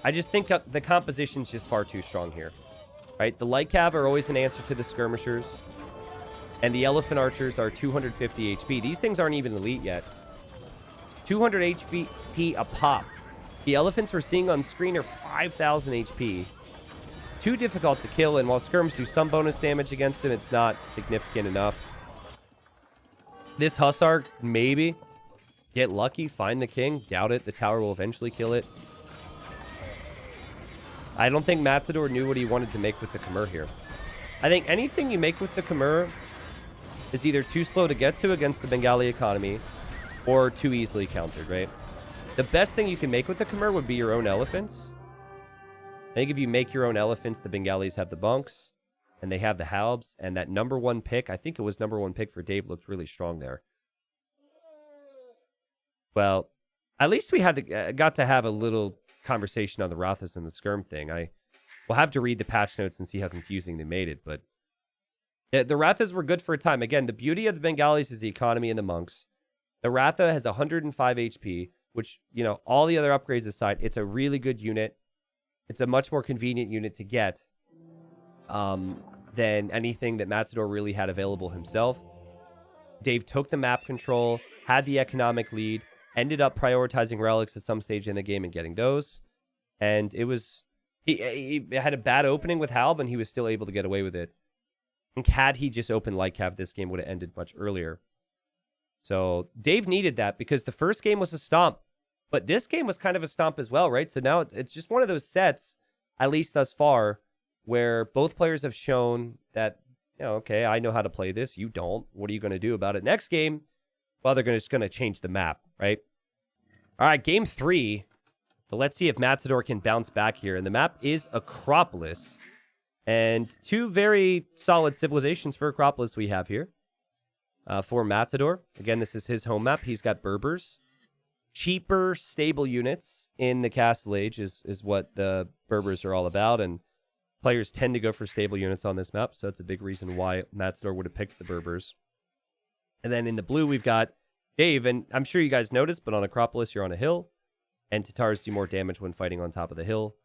[SPEAKER 1] I just think the composition's just far too strong here. Right? The light cav are always an answer to the skirmishers. And the elephant archers are 250 HP. These things aren't even elite yet. 200 HP a pop. The elephants we're seeing on screen are 5,000 HP. Too difficult to kill, and while skirms do some bonus damage against him, it's not significant enough. This Hussar, maybe. Get lucky, find the king. Doubt it. The tower will eventually kill it. I don't think Matador knew what he wanted to make with the Khmer here. I think anything you make with the Khmer is either too slow to get to against the Bengali economy or too easily countered, right? The best thing you can make with the Khmer would be your own elephants. I think if you make your own elephants, the Bengalis have the bunks, and they have the halbs, and that #1 pick, I think it was #1 pick for Dave, looked really strong there. Well, at least we had got to have a little conversation on the Rathas and the Skirm thing. I will have to read the patch notes and see how confusing they made it, but the Rathas were good for a time. Again, the beauty of the Bengalis is the economy and the monks. The Ratha has 105 HP, which, you know, all the other upgrades aside, it's a really good unit. It's a much more convenient unit to get than anything that Matador really had available himself. Dave took the map control, had the economic lead, ended up prioritizing relics at some stage in the game and getting those. And it was... He had a bad opening with Halb, and he was still able to get away with it. And had he just opened Light Cav, this game would have ended much earlier. So Dave needed that because the first game was a stomp. But this game was kind of a stomp as well, right? So now it's just one of those sets, at least thus far, where both players have shown that, you know, okay, I know how to play this. You don't. What are you going to do about it? Next game, well, they're just going to change the map, right? All right, game 3. But let's see if Matador can bounce back here. And the map is Acropolis. And two very solid civilizations for Acropolis we have here. For Matador. Again, this is his home map. He's got Berbers. Cheaper, stable units in the Castle Age is what the Berbers are all about, and players tend to go for stable units on this map, so it's a big reason why Matador would have picked the Berbers. And then in the blue, we've got Dave, and I'm sure you guys noticed, but on Acropolis, you're on a hill, and Tatars do more damage when fighting on top of the hill.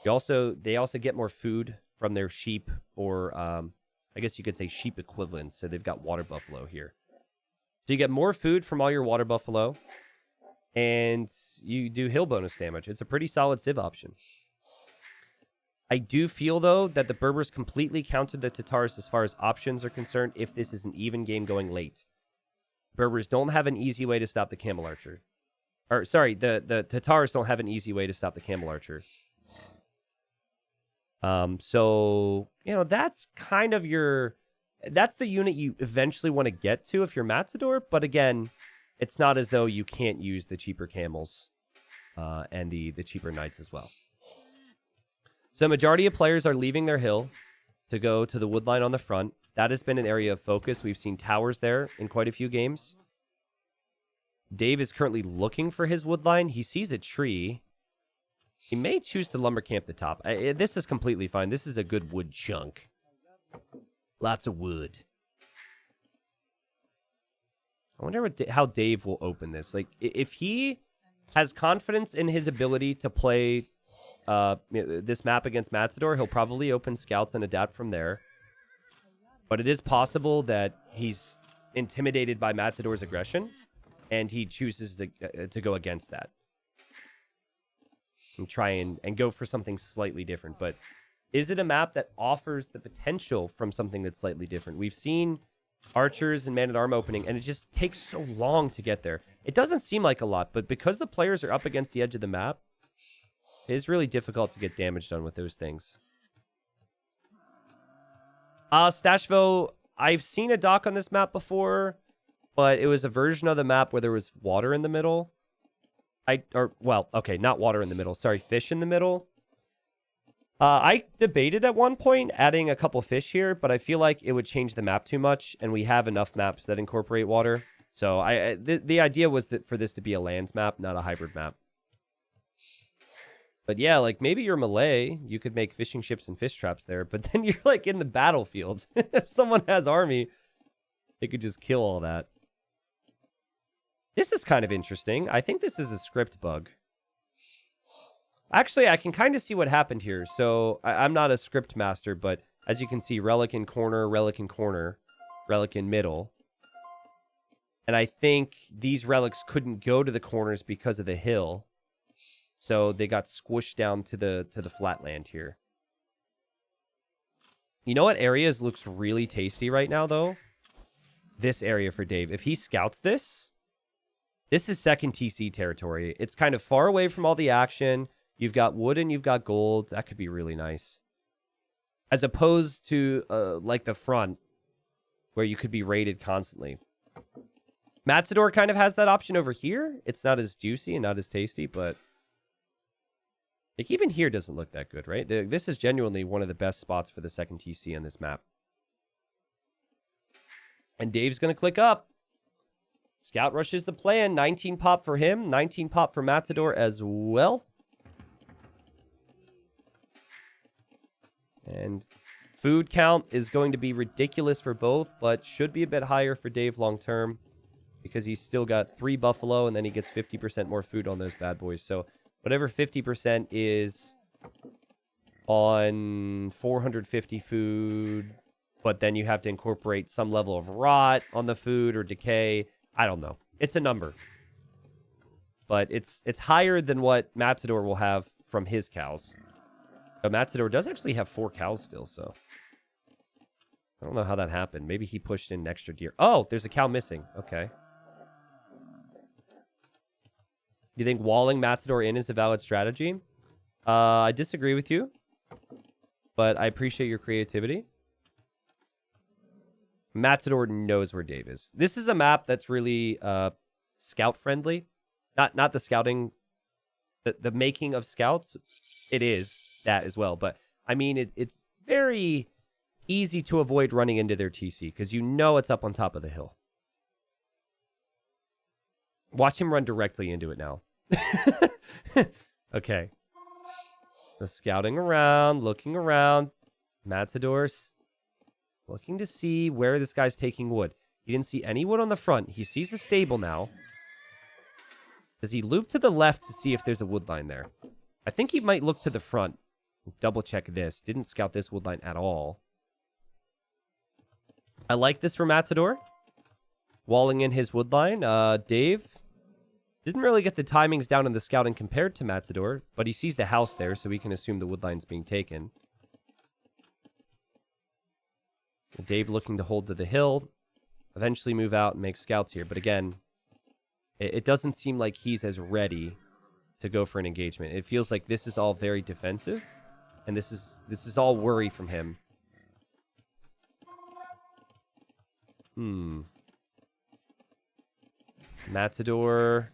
[SPEAKER 1] They also get more food from their sheep, or I guess you could say sheep equivalents, so they've got water buffalo here. So you get more food from all your water buffalo, and you do hill bonus damage. It's a pretty solid civ option. I do feel, though, that the Berbers completely countered the Tatars as far as options are concerned if this is an even game going late. Berbers don't have an easy way to stop the Camel Archer. Or, sorry, the Tatars don't have an easy way to stop the Camel Archer. So, you know, that's kind of that's the unit you eventually want to get to if you're Matador, but again, it's not as though you can't use the cheaper camels and the cheaper knights as well. So majority of players are leaving their hill to go to the wood line on the front. That has been an area of focus. We've seen towers there in quite a few games. Dave is currently looking for his wood line. He sees a tree. He may choose to lumber camp the top. This is completely fine. This is a good wood chunk. Lots of wood. I wonder how Dave will open this. Like, if he has confidence in his ability to play this map against Matador, he'll probably open scouts and adapt from there. But it is possible that he's intimidated by Matador's aggression, and he chooses to go against that. And try and go for something slightly different. But is it a map that offers the potential from something that's slightly different? We've seen archers and man-at-arm opening, and it just takes so long to get there. It doesn't seem like a lot, but because the players are up against the edge of the map, it is really difficult to get damage done with those things. Stashvo, I've seen a dock on this map before, but it was a version of the map where there was water in the middle. Not water in the middle. Sorry, fish in the middle. I debated at one point adding a couple fish here, but I feel like it would change the map too much, and we have enough maps that incorporate water. So the idea was that for this to be a lands map, not a hybrid map. But yeah, like maybe you're Malay, you could make fishing ships and fish traps there, but then you're like in the battlefield. If someone has army, they could just kill all that. This is kind of interesting. I think this is a script bug. Actually, I can kind of see what happened here. So I'm not a script master, but as you can see, relic in corner, relic in corner, relic in middle. And I think these relics couldn't go to the corners because of the hill. So they got squished down to the flatland here. You know what areas looks really tasty right now, though? This area for Dave. If he scouts this, this is second TC territory. It's kind of far away from all the action. You've got wood and you've got gold. That could be really nice. As opposed to like the front, where you could be raided constantly. Matador kind of has that option over here. It's not as juicy and not as tasty, but like even here doesn't look that good, right? This is genuinely one of the best spots for the second TC on this map. And Dave's going to click up. Scout rush is the plan. 19 pop for him. 19 pop for Matador as well. And food count is going to be ridiculous for both, but should be a bit higher for Dave long term because he's still got 3 buffalo and then he gets 50% more food on those bad boys. So whatever 50% is on 450 food, but then you have to incorporate some level of rot on the food or decay. I don't know. It's a number. But it's higher than what Matador will have from his cows. But Matador does actually have 4 cows still, so I don't know how that happened. Maybe he pushed in an extra deer. Oh, there's a cow missing. Okay. You think walling Matador in is a valid strategy? I disagree with you, but I appreciate your creativity. Matador knows where Dave is. This is a map that's really scout friendly. Not the scouting, the making of scouts. It is that as well, but I mean it's very easy to avoid running into their TC because you know it's up on top of the hill. Watch him run directly into it now. Okay. So scouting around, looking around. Matador's looking to see where this guy's taking wood. He didn't see any wood on the front. He sees the stable now. Does he loop to the left to see if there's a wood line there? I think he might look to the front. Double check this. Didn't scout this wood line at all. I like this for Matador. Walling in his wood line. Dave didn't really get the timings down in the scouting compared to Matador, but he sees the house there, so we can assume the wood line's being taken. Dave looking to hold to the hill, eventually move out and make scouts here. But again, it doesn't seem like he's as ready to go for an engagement. It feels like this is all very defensive, and this is all worry from him. Matador,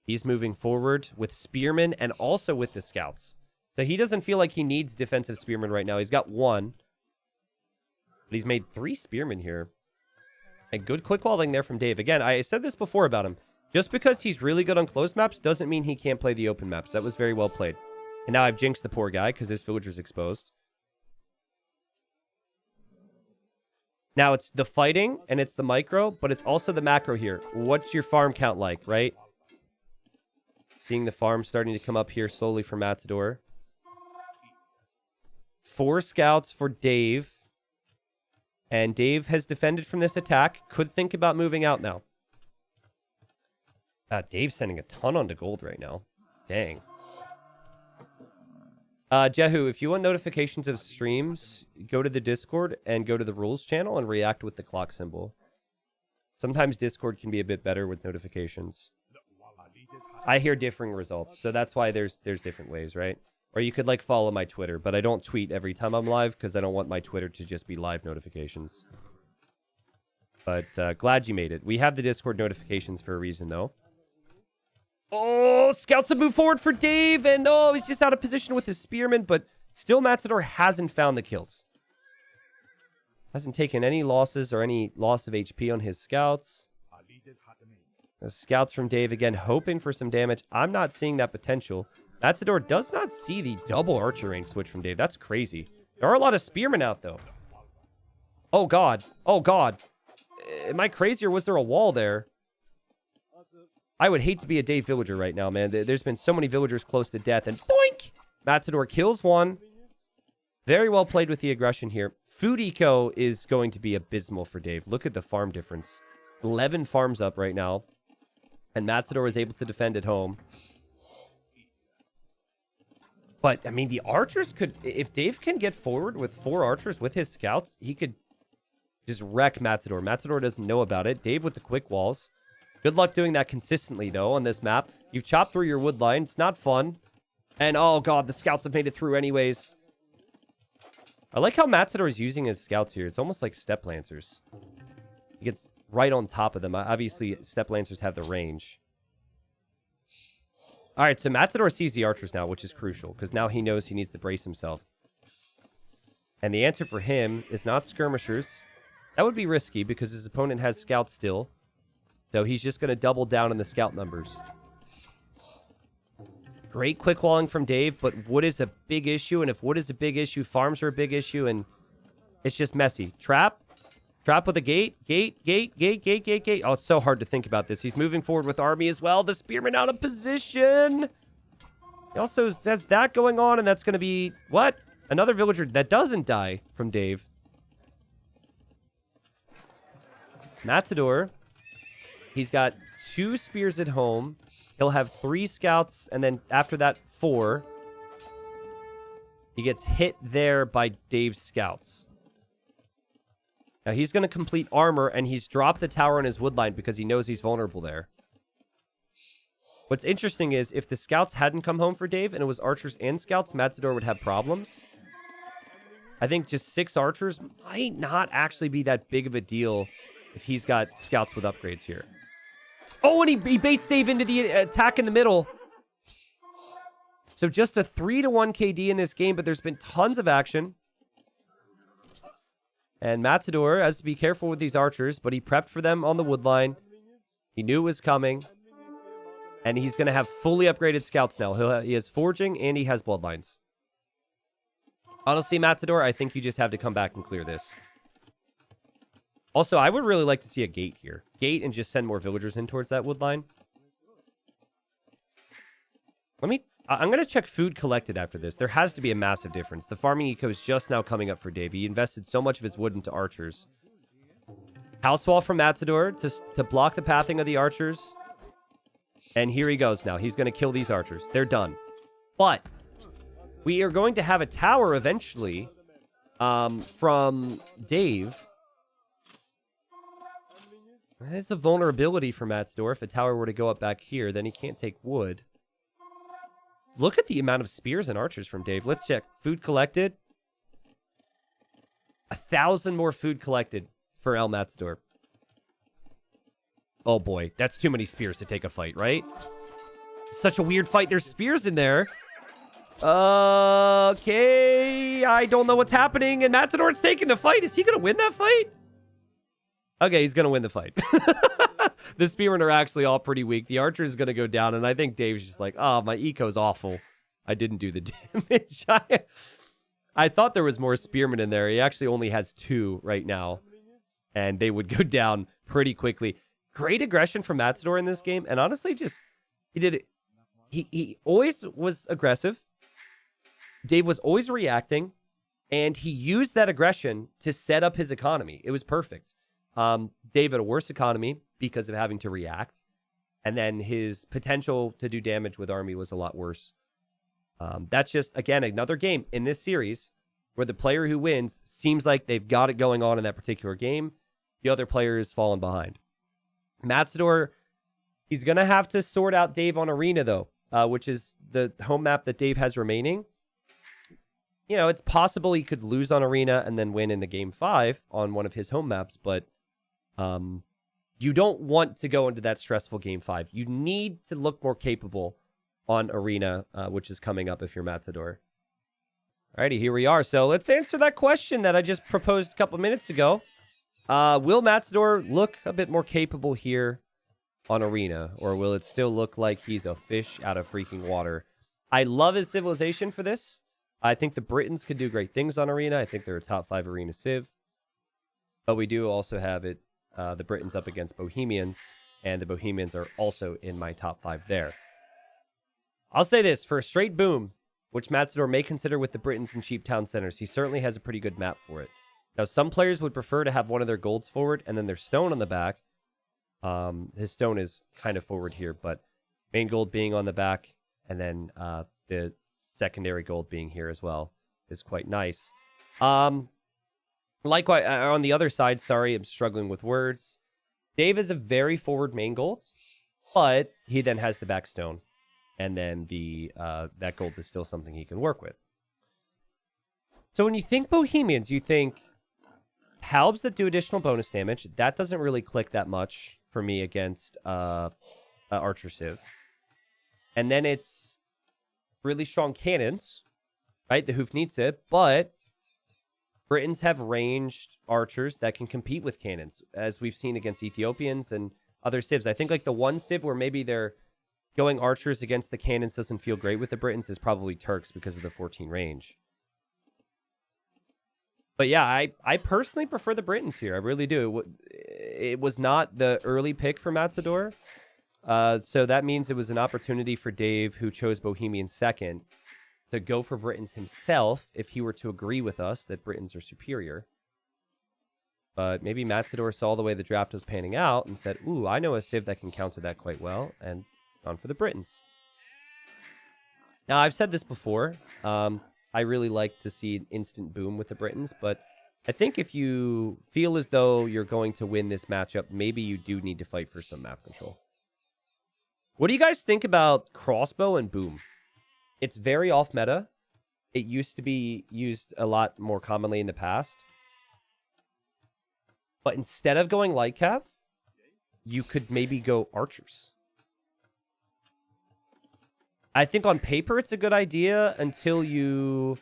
[SPEAKER 1] he's moving forward with spearmen and also with the scouts. So he doesn't feel like he needs defensive spearmen right now. He's got 1. But he's made 3 spearmen here. And good quick walling there from Dave. Again, I said this before about him. Just because he's really good on closed maps doesn't mean he can't play the open maps. That was very well played. And now I've jinxed the poor guy because his villager's exposed. Now it's the fighting and it's the micro, but it's also the macro here. What's your farm count like, right? Seeing the farm starting to come up here slowly for Matador. 4 scouts for Dave. And Dave has defended from this attack. Could think about moving out now. Dave's sending a ton onto gold right now. Dang. Jehu, if you want notifications of streams, go to the Discord and go to the rules channel and react with the clock symbol. Sometimes Discord can be a bit better with notifications. I hear differing results, so that's why there's different ways, right? Or you could like follow my Twitter, but I don't tweet every time I'm live because I don't want my Twitter to just be live notifications. But glad you made it. We have the Discord notifications for a reason, though. Oh, scouts have moved forward for Dave, and oh, he's just out of position with his spearman, but still Matador hasn't found the kills. Hasn't taken any losses or any loss of HP on his scouts. The scouts from Dave, again, hoping for some damage. I'm not seeing that potential. Matador does not see the double archer range switch from Dave. That's crazy. There are a lot of spearmen out, though. Oh, God. Oh, God. Am I crazy, or was there a wall there? I would hate to be a Dave villager right now, man. There's been so many villagers close to death, and boink! Matador kills one. Very well played with the aggression here. Food eco is going to be abysmal for Dave. Look at the farm difference. 11 farms up right now. And Matador is able to defend at home. But, I mean, the archers could... If Dave can get forward with 4 archers with his scouts, he could just wreck Matador. Matador doesn't know about it. Dave with the quick walls. Good luck doing that consistently, though, on this map. You've chopped through your wood line. It's not fun. And, oh, God, the scouts have made it through anyways. I like how Matador is using his scouts here. It's almost like Step Lancers. He gets right on top of them. Obviously, Step Lancers have the range. All right, so Matador sees the archers now, which is crucial, because now he knows he needs to brace himself. And the answer for him is not skirmishers. That would be risky, because his opponent has scouts still. So he's just going to double down on the scout numbers. Great quick walling from Dave, but wood is a big issue, and if wood is a big issue, farms are a big issue, and it's just messy. Trap. Trap with a gate. Gate. Oh, it's so hard to think about this. He's moving forward with army as well. The spearman out of position. He also has that going on, and that's going to be... What? Another villager that doesn't die from Dave. Matador. He's got 2 spears at home. He'll have 3 scouts, and then after that, 4. He gets hit there by Dave's scouts. Now, he's going to complete armor, and he's dropped the tower on his woodline because he knows he's vulnerable there. What's interesting is, if the scouts hadn't come home for Dave, and it was archers and scouts, Matador would have problems. I think just 6 archers might not actually be that big of a deal if he's got scouts with upgrades here. Oh, and he baits Dave into the attack in the middle. So just a 3-1 KD in this game, but there's been tons of action. And Matador has to be careful with these archers, but he prepped for them on the wood line. He knew it was coming. And he's going to have fully upgraded scouts now. He has forging and he has bloodlines. Honestly, Matador, I think you just have to come back and clear this. Also, I would really like to see a gate here. Gate and just send more villagers in towards that wood line. I'm going to check food collected after this. There has to be a massive difference. The farming eco is just now coming up for Dave. He invested so much of his wood into archers. House wall from Matador to block the pathing of the archers. And here he goes now. He's going to kill these archers. They're done. But we are going to have a tower eventually from Dave. It's a vulnerability for Matador. If a tower were to go up back here, then he can't take wood. Look at the amount of spears and archers from Dave. Let's check. Food collected. 1,000 more food collected for El Matador. Oh boy, that's too many spears to take a fight, right? Such a weird fight. There's spears in there. Okay, I don't know what's happening, and Matador's taking the fight. Is he going to win that fight? Okay, he's going to win the fight. The spearmen are actually all pretty weak. The archer is going to go down, and I think Dave's just like, oh, my eco's awful. I didn't do the damage. I thought there was more spearmen in there. He actually only has 2 right now, and they would go down pretty quickly. Great aggression from Matador in this game, and honestly, just he did it. He always was aggressive. Dave was always reacting, and he used that aggression to set up his economy. It was perfect. Dave had a worse economy because of having to react, and then his potential to do damage with army was a lot worse. That's just, again, another game in this series where the player who wins seems like they've got it going on in that particular game. The other player is falling behind. Matador, he's going to have to sort out Dave on Arena, though, which is the home map that Dave has remaining. You know, it's possible he could lose on Arena and then win in the Game 5 on one of his home maps, but you don't want to go into that stressful Game 5. You need to look more capable on Arena, which is coming up if you're Matador. Alrighty, here we are. So let's answer that question that I just proposed a couple minutes ago. Will Matador look a bit more capable here on Arena, or will it still look like he's a fish out of freaking water? I love his civilization for this. I think the Britons could do great things on Arena. I think they're a top 5 Arena civ. But we do also have it, the Britons up against Bohemians. And the Bohemians are also in my top 5 there. I'll say this, for a straight boom, which Matador may consider with the Britons and cheap town centers, he certainly has a pretty good map for it. Now, some players would prefer to have one of their golds forward and then their stone on the back. His stone is kind of forward here, but main gold being on the back and then the secondary gold being here as well is quite nice. Likewise, on the other side, sorry, I'm struggling with words. Dave is a very forward main gold, but he then has the back stone. And then that gold is still something he can work with. So when you think Bohemians, you think halbs that do additional bonus damage. That doesn't really click that much for me against Archer Civ. And then it's really strong cannons, right? The Hoof needs it, but Britons have ranged archers that can compete with cannons, as we've seen against Ethiopians and other civs. I think like the one civ where maybe they're going archers against the cannons doesn't feel great with the Britons is probably Turks because of the 14 range. But yeah, I personally prefer the Britons here. I really do. It was not the early pick for Matador. So that means it was an opportunity for Dave, who chose Bohemian second, to go for Britons himself if he were to agree with us that Britons are superior. But maybe Matador saw the way the draft was panning out and said, ooh, I know a civ that can counter that quite well, and gone for the Britons. Now, I've said this before. I really like to see an instant boom with the Britons, but I think if you feel as though you're going to win this matchup, maybe you do need to fight for some map control. What do you guys think about crossbow and boom? It's very off meta. It used to be used a lot more commonly in the past. But instead of going light cav, you could maybe go archers. I think on paper it's a good idea until you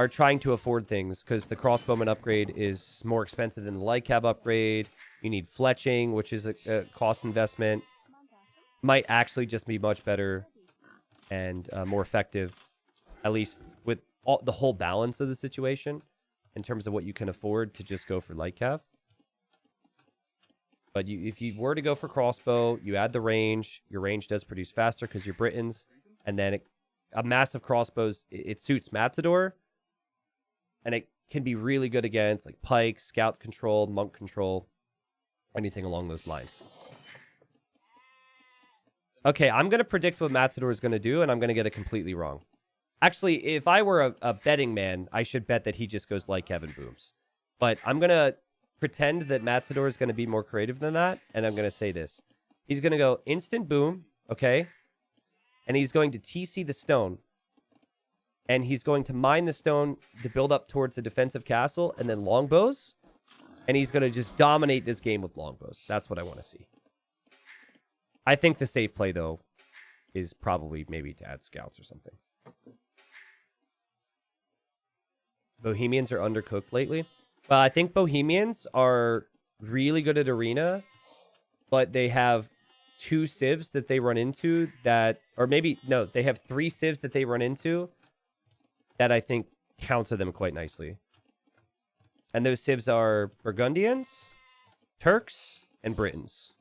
[SPEAKER 1] are trying to afford things, because the crossbowman upgrade is more expensive than the light cav upgrade. You need fletching, which is a cost investment. Might actually just be much better and more effective, at least with the whole balance of the situation in terms of what you can afford to just go for light cav. But if you were to go for crossbow, you add the range. Your range does produce faster because you're Britons. And then a massive crossbows, it suits Matador. And it can be really good against like pike, scout control, monk control, anything along those lines. Okay, I'm going to predict what Matador is going to do, and I'm going to get it completely wrong. Actually, if I were a betting man, I should bet that he just goes like Kevin Booms. But I'm going to pretend that Matador is going to be more creative than that, and I'm going to say this. He's going to go instant boom, okay? And he's going to TC the stone. And he's going to mine the stone to build up towards the defensive castle, and then longbows. And he's going to just dominate this game with longbows. That's what I want to see. I think the safe play, though, is probably maybe to add scouts or something. Bohemians are undercooked lately. Well, I think Bohemians are really good at arena, but they have 2 civs that they run into that, or maybe, no, they have 3 civs that they run into that I think counter them quite nicely. And those civs are Burgundians, Turks, and Britons.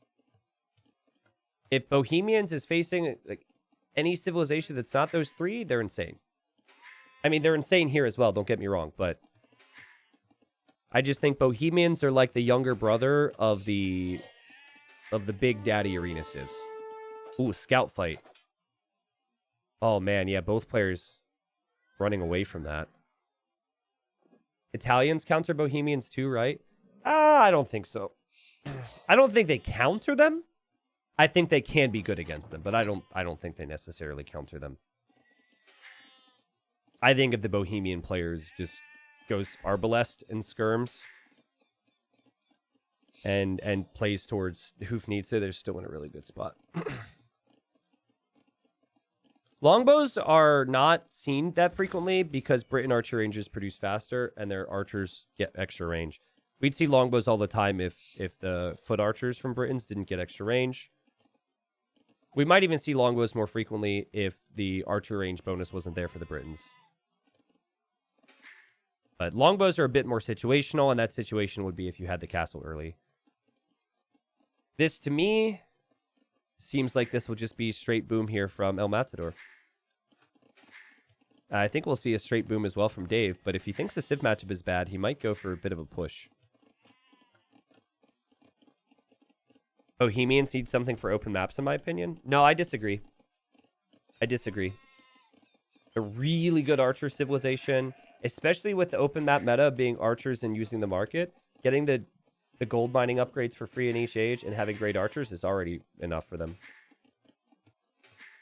[SPEAKER 1] If Bohemians is facing like any civilization that's not those 3, they're insane. I mean, they're insane here as well, don't get me wrong, but I just think Bohemians are like the younger brother of the Big Daddy arena civs. Ooh, scout fight. Oh man, yeah, both players running away from that. Italians counter Bohemians too, right? I don't think so. I don't think they counter them. I think they can be good against them, but I don't think they necessarily counter them. I think if the Bohemian players just goes Arbalest and skirms and plays towards the Hoof needs it, they're still in a really good spot. Longbows are not seen that frequently because Briton archer ranges produce faster and their archers get extra range. We'd see longbows all the time if the foot archers from Britons didn't get extra range. We might even see longbows more frequently if the archer range bonus wasn't there for the Britons. But longbows are a bit more situational, and that situation would be if you had the castle early. This, to me, seems like this will just be straight boom here from El Matador. I think we'll see a straight boom as well from Dave, but if he thinks the Civ matchup is bad, he might go for a bit of a push. Bohemians need something for open maps, in my opinion. No, I disagree. I disagree. A really good archer civilization, especially with the open map meta being archers and using the market, getting the gold mining upgrades for free in each age and having great archers is already enough for them.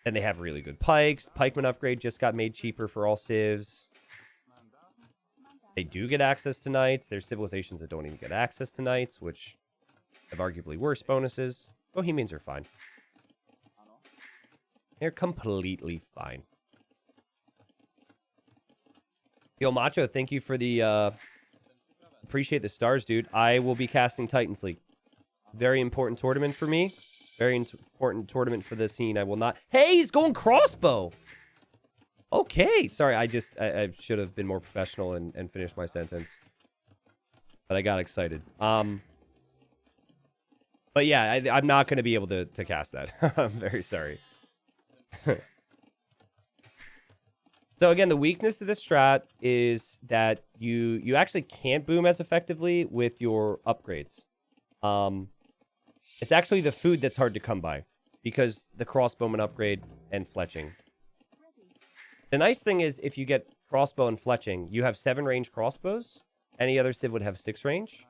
[SPEAKER 1] And they have really good pikes. Pikeman upgrade just got made cheaper for all civs. They do get access to knights. There's civilizations that don't even get access to knights, which have arguably worse bonuses. Bohemians are fine. They're completely fine. Yo, Macho, thank you for the... appreciate the stars, dude. I will be casting Titans League. Very important tournament for me. Very important tournament for the scene. I will not... Hey, he's going crossbow! Okay, sorry. I should have been more professional and finished my sentence. But I got excited. But yeah, I'm not going to be able to cast that. I'm very sorry. So again, the weakness of this strat is that you actually can't boom as effectively with your upgrades. It's actually the food that's hard to come by because the crossbowman upgrade and fletching. The nice thing is if you get crossbow and fletching, you have 7 range crossbows. Any other civ would have 6 range.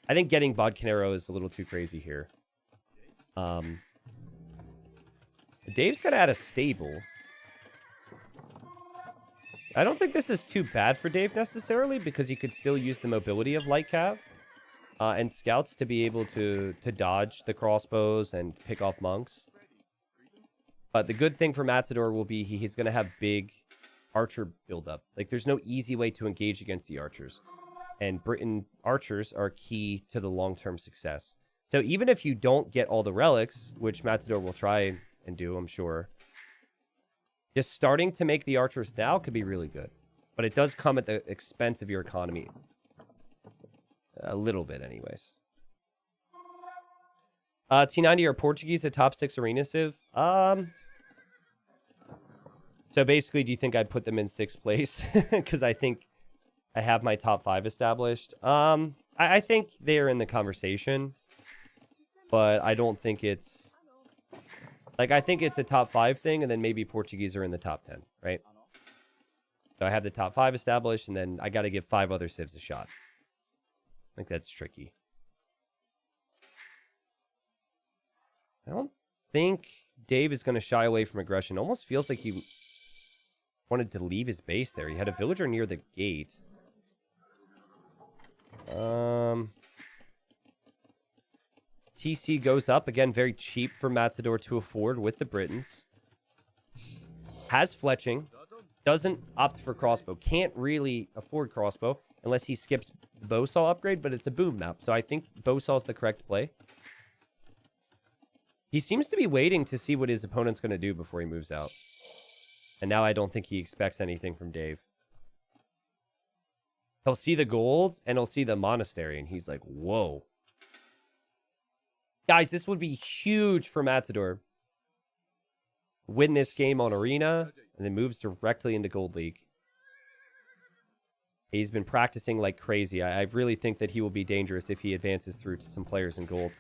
[SPEAKER 1] I think getting Bodcanero is a little too crazy here. Dave's got to add a stable. I don't think this is too bad for Dave necessarily because you could still use the mobility of Light Cav and scouts to be able to dodge the crossbows and pick off monks. But the good thing for Matador will be he's going to have big archer buildup. Like there's no easy way to engage against the archers. And Britain archers are key to the long-term success. So even if you don't get all the relics, which Matador will try and do, I'm sure, just starting to make the archers now could be really good. But it does come at the expense of your economy. A little bit, anyways. T90 are Portuguese, the top 6 arena civ. So basically, do you think I'd put them in 6th place? Because I think I have my top 5 established. I think they're in the conversation. But I don't think it's... Like, I think it's a top 5 thing, and then maybe Portuguese are in the top 10, right? So I have the top 5 established, and then I got to give 5 other civs a shot. I think that's tricky. I don't think Dave is going to shy away from aggression. It almost feels like he wanted to leave his base there. He had a villager near the gate. TC goes up. Again, very cheap for Matador to afford with the Britons. Has fletching. Doesn't opt for crossbow. Can't really afford crossbow unless he skips the bowsaw upgrade, but it's a boom map. So I think bowsaw is the correct play. He seems to be waiting to see what his opponent's going to do before he moves out. And now I don't think he expects anything from Dave. He'll see the gold and he'll see the monastery. And he's like, whoa. Guys, this would be huge for Matador. Win this game on Arena and then moves directly into Gold League. He's been practicing like crazy. I really think that he will be dangerous if he advances through to some players in gold.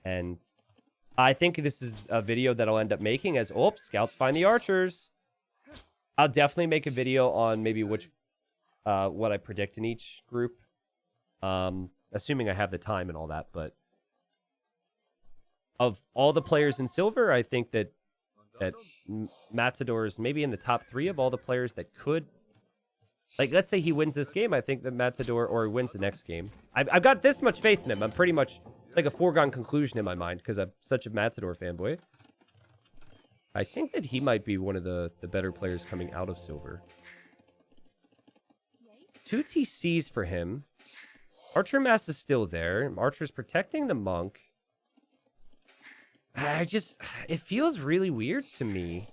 [SPEAKER 1] And I think this is a video that I'll end up making as, oh, scouts find the archers. I'll definitely make a video on maybe which, what I predict in each group. Assuming I have the time and all that, but of all the players in silver, I think that Matador is maybe in the top 3 of all the players that could. Like, let's say he wins this game. I think that Matador, or he wins the next game. I've got this much faith in him. I'm pretty much like a foregone conclusion in my mind because I'm such a Matador fanboy. I think that he might be one of the better players coming out of silver. 2 TCs for him. Archer mass is still there. Archer's protecting the monk. It feels really weird to me.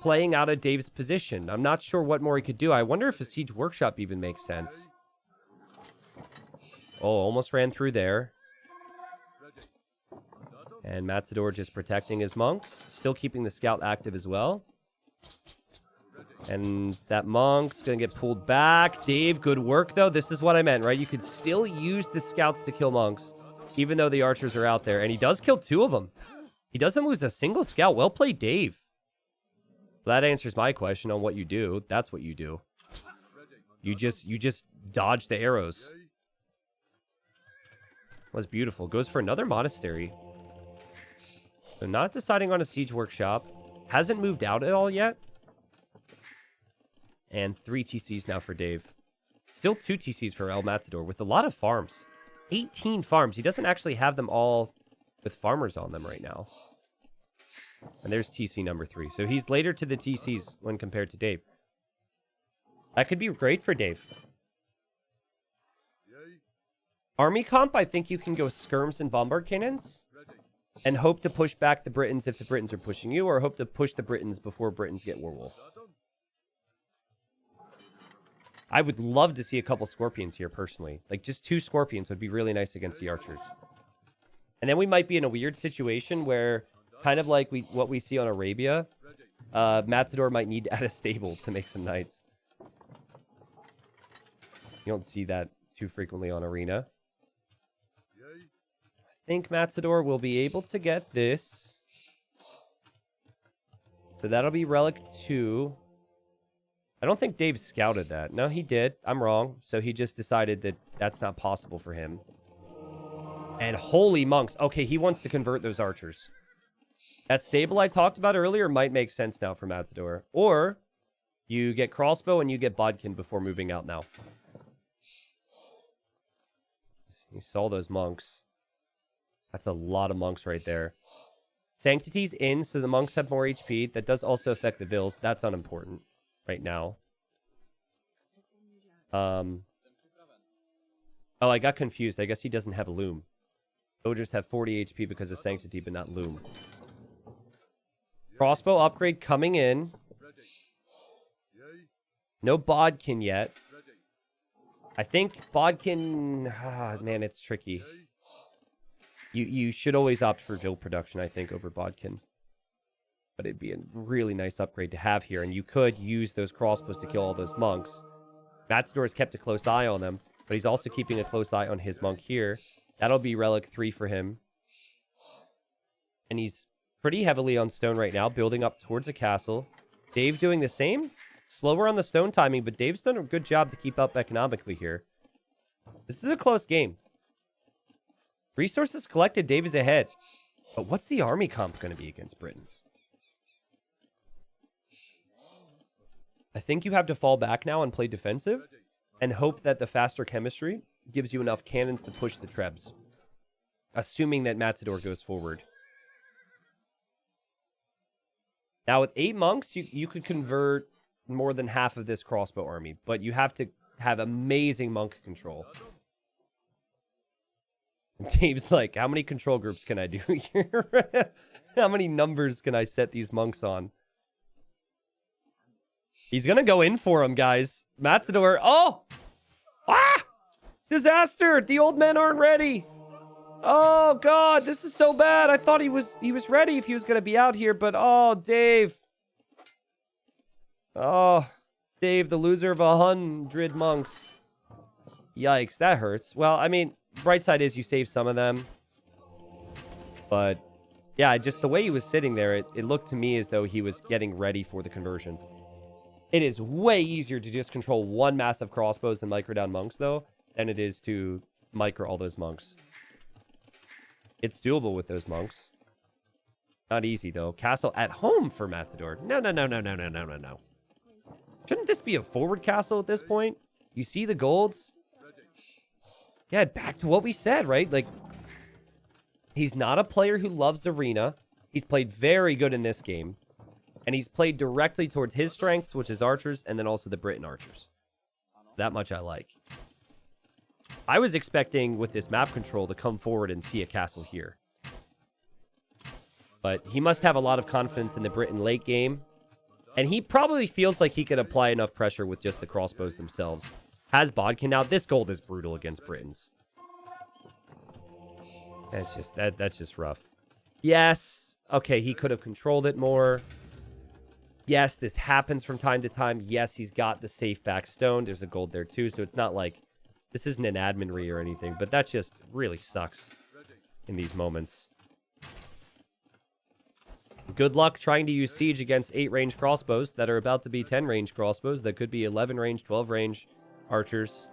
[SPEAKER 1] Playing out of Dave's position. I'm not sure what more he could do. I wonder if a Siege Workshop even makes sense. Oh, almost ran through there. And Matador just protecting his monks. Still keeping the scout active as well. And that monk's going to get pulled back. Dave, good work, though. This is what I meant, right? You could still use the scouts to kill monks, even though the archers are out there. And he does kill 2 of them. He doesn't lose a single scout. Well played, Dave. Well, that answers my question on what you do. That's what you do. You just dodge the arrows. Was beautiful. Goes for another monastery. So not deciding on a siege workshop. Hasn't moved out at all yet. And 3 TCs now for Dave. Still 2 TCs for El Matador with a lot of farms. 18 farms. He doesn't actually have them all with farmers on them right now. And there's TC number 3. So he's later to the TCs when compared to Dave. That could be great for Dave. Army comp, I think you can go skirms and bombard cannons. And hope to push back the Britons if the Britons are pushing you. Or hope to push the Britons before Britons get werewolf. I would love to see a couple scorpions here, personally. Like, just 2 scorpions would be really nice against the archers. And then we might be in a weird situation where, kind of like what we see on Arabia, Matador might need to add a stable to make some knights. You don't see that too frequently on Arena. I think Matador will be able to get this. So that'll be Relic 2. I don't think Dave scouted that. No, he did. I'm wrong. So he just decided that that's not possible for him. And holy monks. Okay, he wants to convert those archers. That stable I talked about earlier might make sense now for Matador. Or you get crossbow and you get bodkin before moving out now. You saw those monks. That's a lot of monks right there. Sanctity's in, so the monks have more HP. That does also affect the vills. That's unimportant right now. Oh, I got confused. I guess he doesn't have a loom. Soldiers have 40 HP because of Sanctity, but not loom. Crossbow upgrade coming in. No bodkin yet. I think bodkin... man, it's tricky. You should always opt for Vill production, I think, over bodkin. But it'd be a really nice upgrade to have here. And you could use those crossbows to kill all those monks. Matador has kept a close eye on them. But he's also keeping a close eye on his monk here. That'll be Relic 3 for him. And he's pretty heavily on stone right now, building up towards a castle. Dave doing the same. Slower on the stone timing, but Dave's done a good job to keep up economically here. This is a close game. Resources collected, Dave is ahead. But what's the army comp going to be against Britons? I think you have to fall back now and play defensive and hope that the faster chemistry gives you enough cannons to push the trebs. Assuming that Matador goes forward. Now with 8 monks, you could convert more than half of this crossbow army, but you have to have amazing monk control. And Dave's like, how many control groups can I do here? How many numbers can I set these monks on? He's gonna go in for him, guys. Matador. Oh! Ah! Disaster! The old men aren't ready. Oh god, this is so bad. I thought he was ready if he was gonna be out here, but oh, Dave. Oh, Dave, the loser of 100 monks. Yikes, that hurts. Well, I mean, bright side is you save some of them. But yeah, just the way he was sitting there, it looked to me as though he was getting ready for the conversions. It is way easier to just control one massive crossbows and micro down monks, though, than it is to micro all those monks. It's doable with those monks. Not easy, though. Castle at home for Matador. No. Shouldn't this be a forward castle at this point? You see the golds? Yeah, back to what we said, right? Like, he's not a player who loves Arena. He's played very good in this game. And he's played directly towards his strengths, which is archers, and then also the Briton archers. That much I like. I was expecting, with this map control, to come forward and see a castle here. But he must have a lot of confidence in the Briton late game. And he probably feels like he could apply enough pressure with just the crossbows themselves. Has bodkin now. This gold is brutal against Britons. That's just rough. Yes. Okay, he could have controlled it more. Yes, this happens from time to time. Yes, he's got the safe back stone. There's a gold there too, so it's not like this isn't an admin re or anything, but that just really sucks in these moments. Good luck trying to use siege against 8 range crossbows that are about to be 10 range crossbows that could be 11 range, 12 range archers.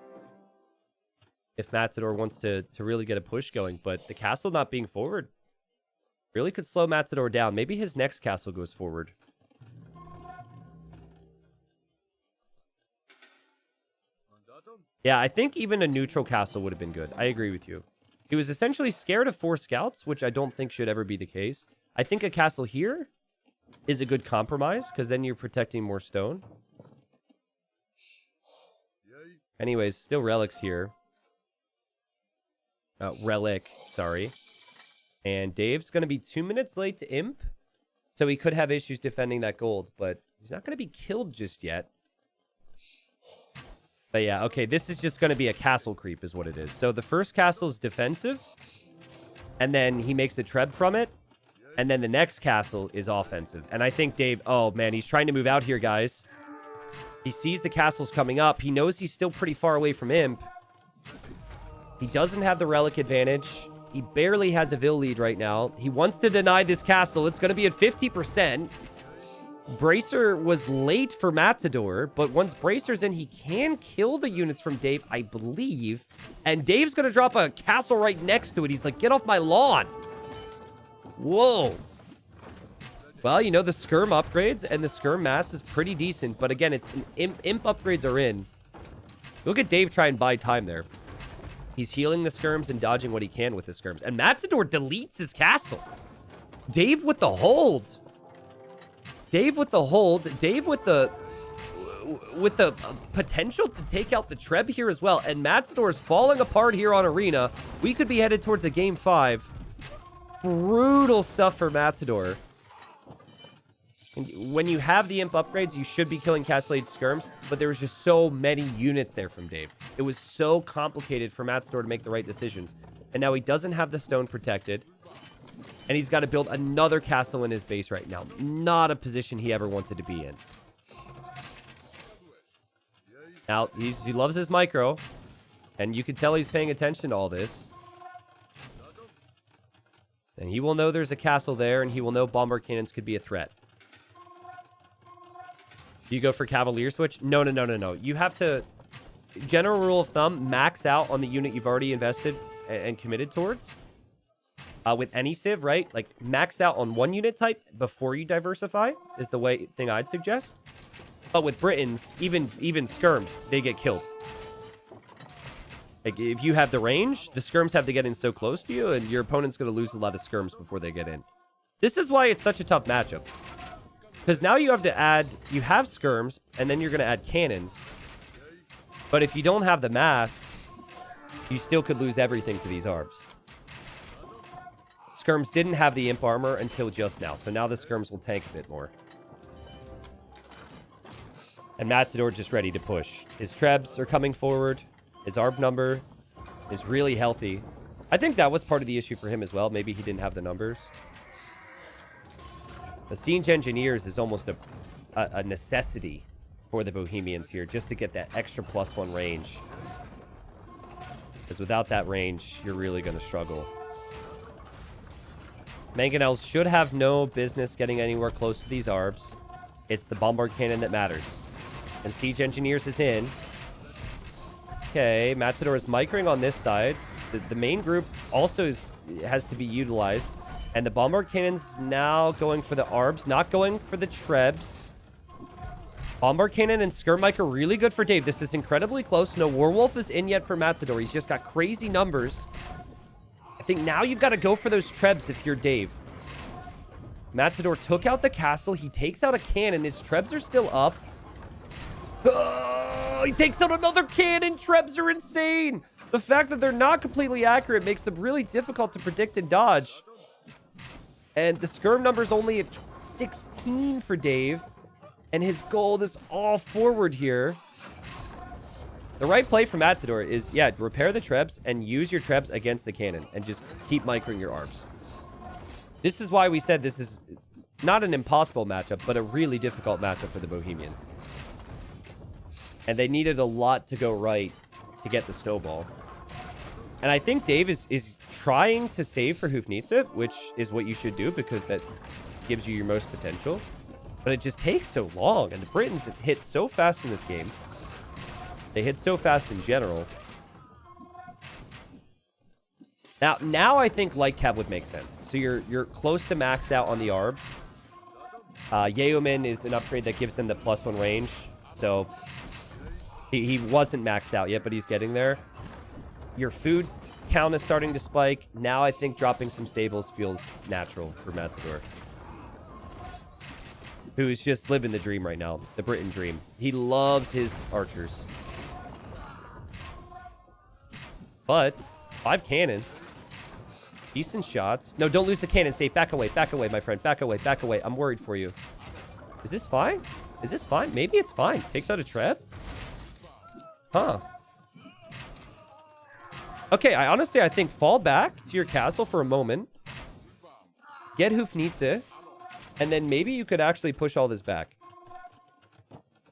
[SPEAKER 1] If Matador wants to really get a push going, but the castle not being forward really could slow Matador down. Maybe his next castle goes forward. Yeah, I think even a neutral castle would have been good. I agree with you. He was essentially scared of 4 scouts, which I don't think should ever be the case. I think a castle here is a good compromise, because then you're protecting more stone. Anyways, still relics here. Relic, sorry. And Dave's going to be 2 minutes late to Imp, so he could have issues defending that gold, but he's not going to be killed just yet. But yeah, okay, this is just going to be a castle creep is what it is. So the first castle is defensive, and then he makes a treb from it, and then the next castle is offensive. And I think Dave, oh man, he's trying to move out here, guys. He sees the castles coming up. He knows he's still pretty far away from Imp. He doesn't have the relic advantage. He barely has a Vil lead right now. He wants to deny this castle. It's going to be at 50%. Bracer was late for Matador, but once Bracer's in, he can kill the units from Dave, I believe. And Dave's going to drop a castle right next to it. He's like, get off my lawn. Whoa. Well, you know, the skirm upgrades and the skirm mass is pretty decent. But again, it's imp upgrades are in. Look at Dave try and buy time there. He's healing the skirms and dodging what he can with the skirms. And Matador deletes his castle. Dave with the hold. Dave with the hold. Dave with the potential to take out the Treb here as well. And Matador is falling apart here on Arena. We could be headed towards a game 5. Brutal stuff for Matador. And when you have the imp upgrades, you should be killing Castle Age skirms, but there was just so many units there from Dave. It was so complicated for Matador to make the right decisions. And now he doesn't have the stone protected. And he's got to build another castle in his base right now. Not a position he ever wanted to be in. Now, he loves his micro. And you can tell he's paying attention to all this. And he will know there's a castle there, and he will know bomber cannons could be a threat. Do you go for Cavalier switch? No. You have to, general rule of thumb, max out on the unit you've already invested and committed towards. With any civ, right? Like, max out on one unit type before you diversify is the thing I'd suggest. But with Britons, even skirms, they get killed. Like, if you have the range, the skirms have to get in so close to you, and your opponent's going to lose a lot of skirms before they get in. This is why it's such a tough matchup. Because now you have to add, you have skirms, and then you're going to add cannons. But if you don't have the mass, you still could lose everything to these arbs. Skirms didn't have the imp armor until just now, so now the skirms will tank a bit more. And Matador just ready to push. His trebs are coming forward. His ARB number is really healthy. I think that was part of the issue for him as well. Maybe he didn't have the numbers. The Siege Engineers is almost a necessity for the Bohemians here, just to get that extra +1 range. Because without that range, you're really going to struggle. Mangonels should have no business getting anywhere close to these arbs. It's the bombard cannon that matters. And Siege Engineers is in. Okay, Matador is microing on this side. The main group also has to be utilized. And the bombard cannon's now going for the arbs, not going for the trebs. Bombard cannon and skirm mic are really good for Dave. This is incredibly close. No Warwolf is in yet for Matador. He's just got crazy numbers. I think now you've got to go for those trebs if you're Dave. Matador took out the castle. He takes out a cannon. His trebs are still up. Oh, he takes out another cannon. Trebs are insane. The fact that they're not completely accurate makes them really difficult to predict and dodge. And the skirm number's only at 16 for Dave. And his gold is all forward here. The right play for Matador is, yeah, repair the trebs and use your trebs against the cannon. And just keep microing your arbs. This is why we said this is not an impossible matchup, but a really difficult matchup for the Bohemians. And they needed a lot to go right to get the snowball. And I think Dave is trying to save for Hufnitsa, which is what you should do because that gives you your most potential. But it just takes so long. And the Britons hit so fast in this game. They hit so fast in general. Now I think light cav would make sense. So you're close to maxed out on the Arbs. Yeoman is an upgrade that gives them the +1 range. So he wasn't maxed out yet, but he's getting there. Your food count is starting to spike. Now I think dropping some stables feels natural for Matador, who's just living the dream right now. The Britain dream. He loves his archers. But 5 cannons. Decent shots. No, don't lose the cannons, Dave. Back away, my friend. Back away, back away. I'm worried for you. Is this fine? Is this fine? Maybe it's fine. Takes out a trap? Huh. Okay, I think fall back to your castle for a moment. Get Hufnitsa. And then maybe you could actually push all this back.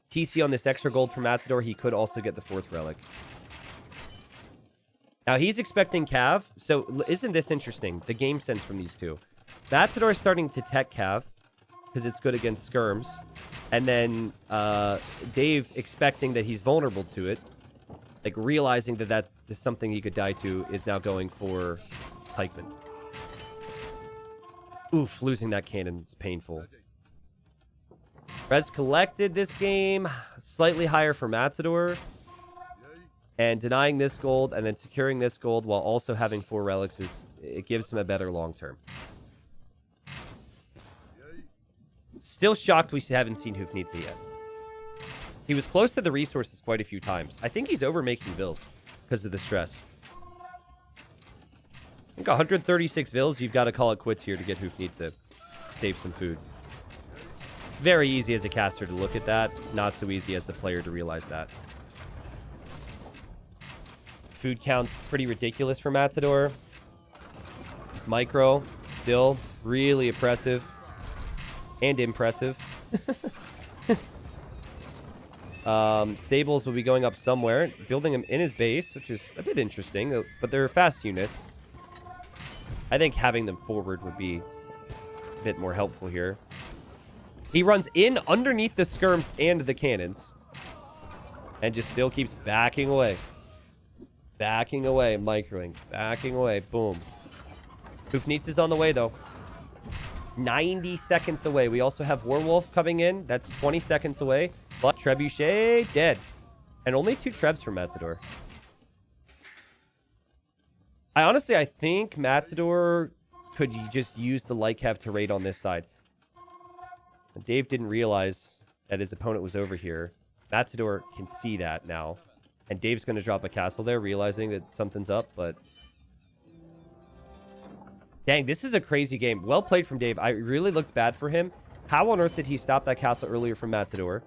[SPEAKER 1] TC on this extra gold from Matador. He could also get the 4th relic. Now, he's expecting Cav. So, isn't this interesting? The game sense from these two. Matador is starting to tech Cav because it's good against skirms. And then Dave expecting that he's vulnerable to it. Like, realizing that is something he could die to is now going for pikemen. Oof, losing that cannon is painful. Res collected this game. Slightly higher for Matador. And denying this gold and then securing this gold while also having 4 relics it gives him a better long term. Still shocked we haven't seen Hufnitsa yet. He was close to the resources quite a few times. I think he's over making vills because of the stress. I think 136 vills, you've got to call it quits here to get Hufnitsa. Save some food. Very easy as a caster to look at that. Not so easy as the player to realize that. Food count's pretty ridiculous for Matador. It's micro, still really oppressive and impressive. Stables will be going up somewhere, building him in his base, which is a bit interesting, but they're fast units. I think having them forward would be a bit more helpful here. He runs in underneath the skirms and the cannons and just still keeps backing away. Backing away, microing. Backing away. Boom. Hufnitsa's on the way, though. 90 seconds away. We also have Werewolf coming in. That's 20 seconds away. But Trebuchet, dead. And only 2 trebs for Matador. I think Matador could just use the light cav to raid on this side. Dave didn't realize that his opponent was over here. Matador can see that now. And Dave's going to drop a castle there, realizing that something's up, but... Dang, this is a crazy game. Well played from Dave. I really looked bad for him. How on earth did he stop that castle earlier from Matador?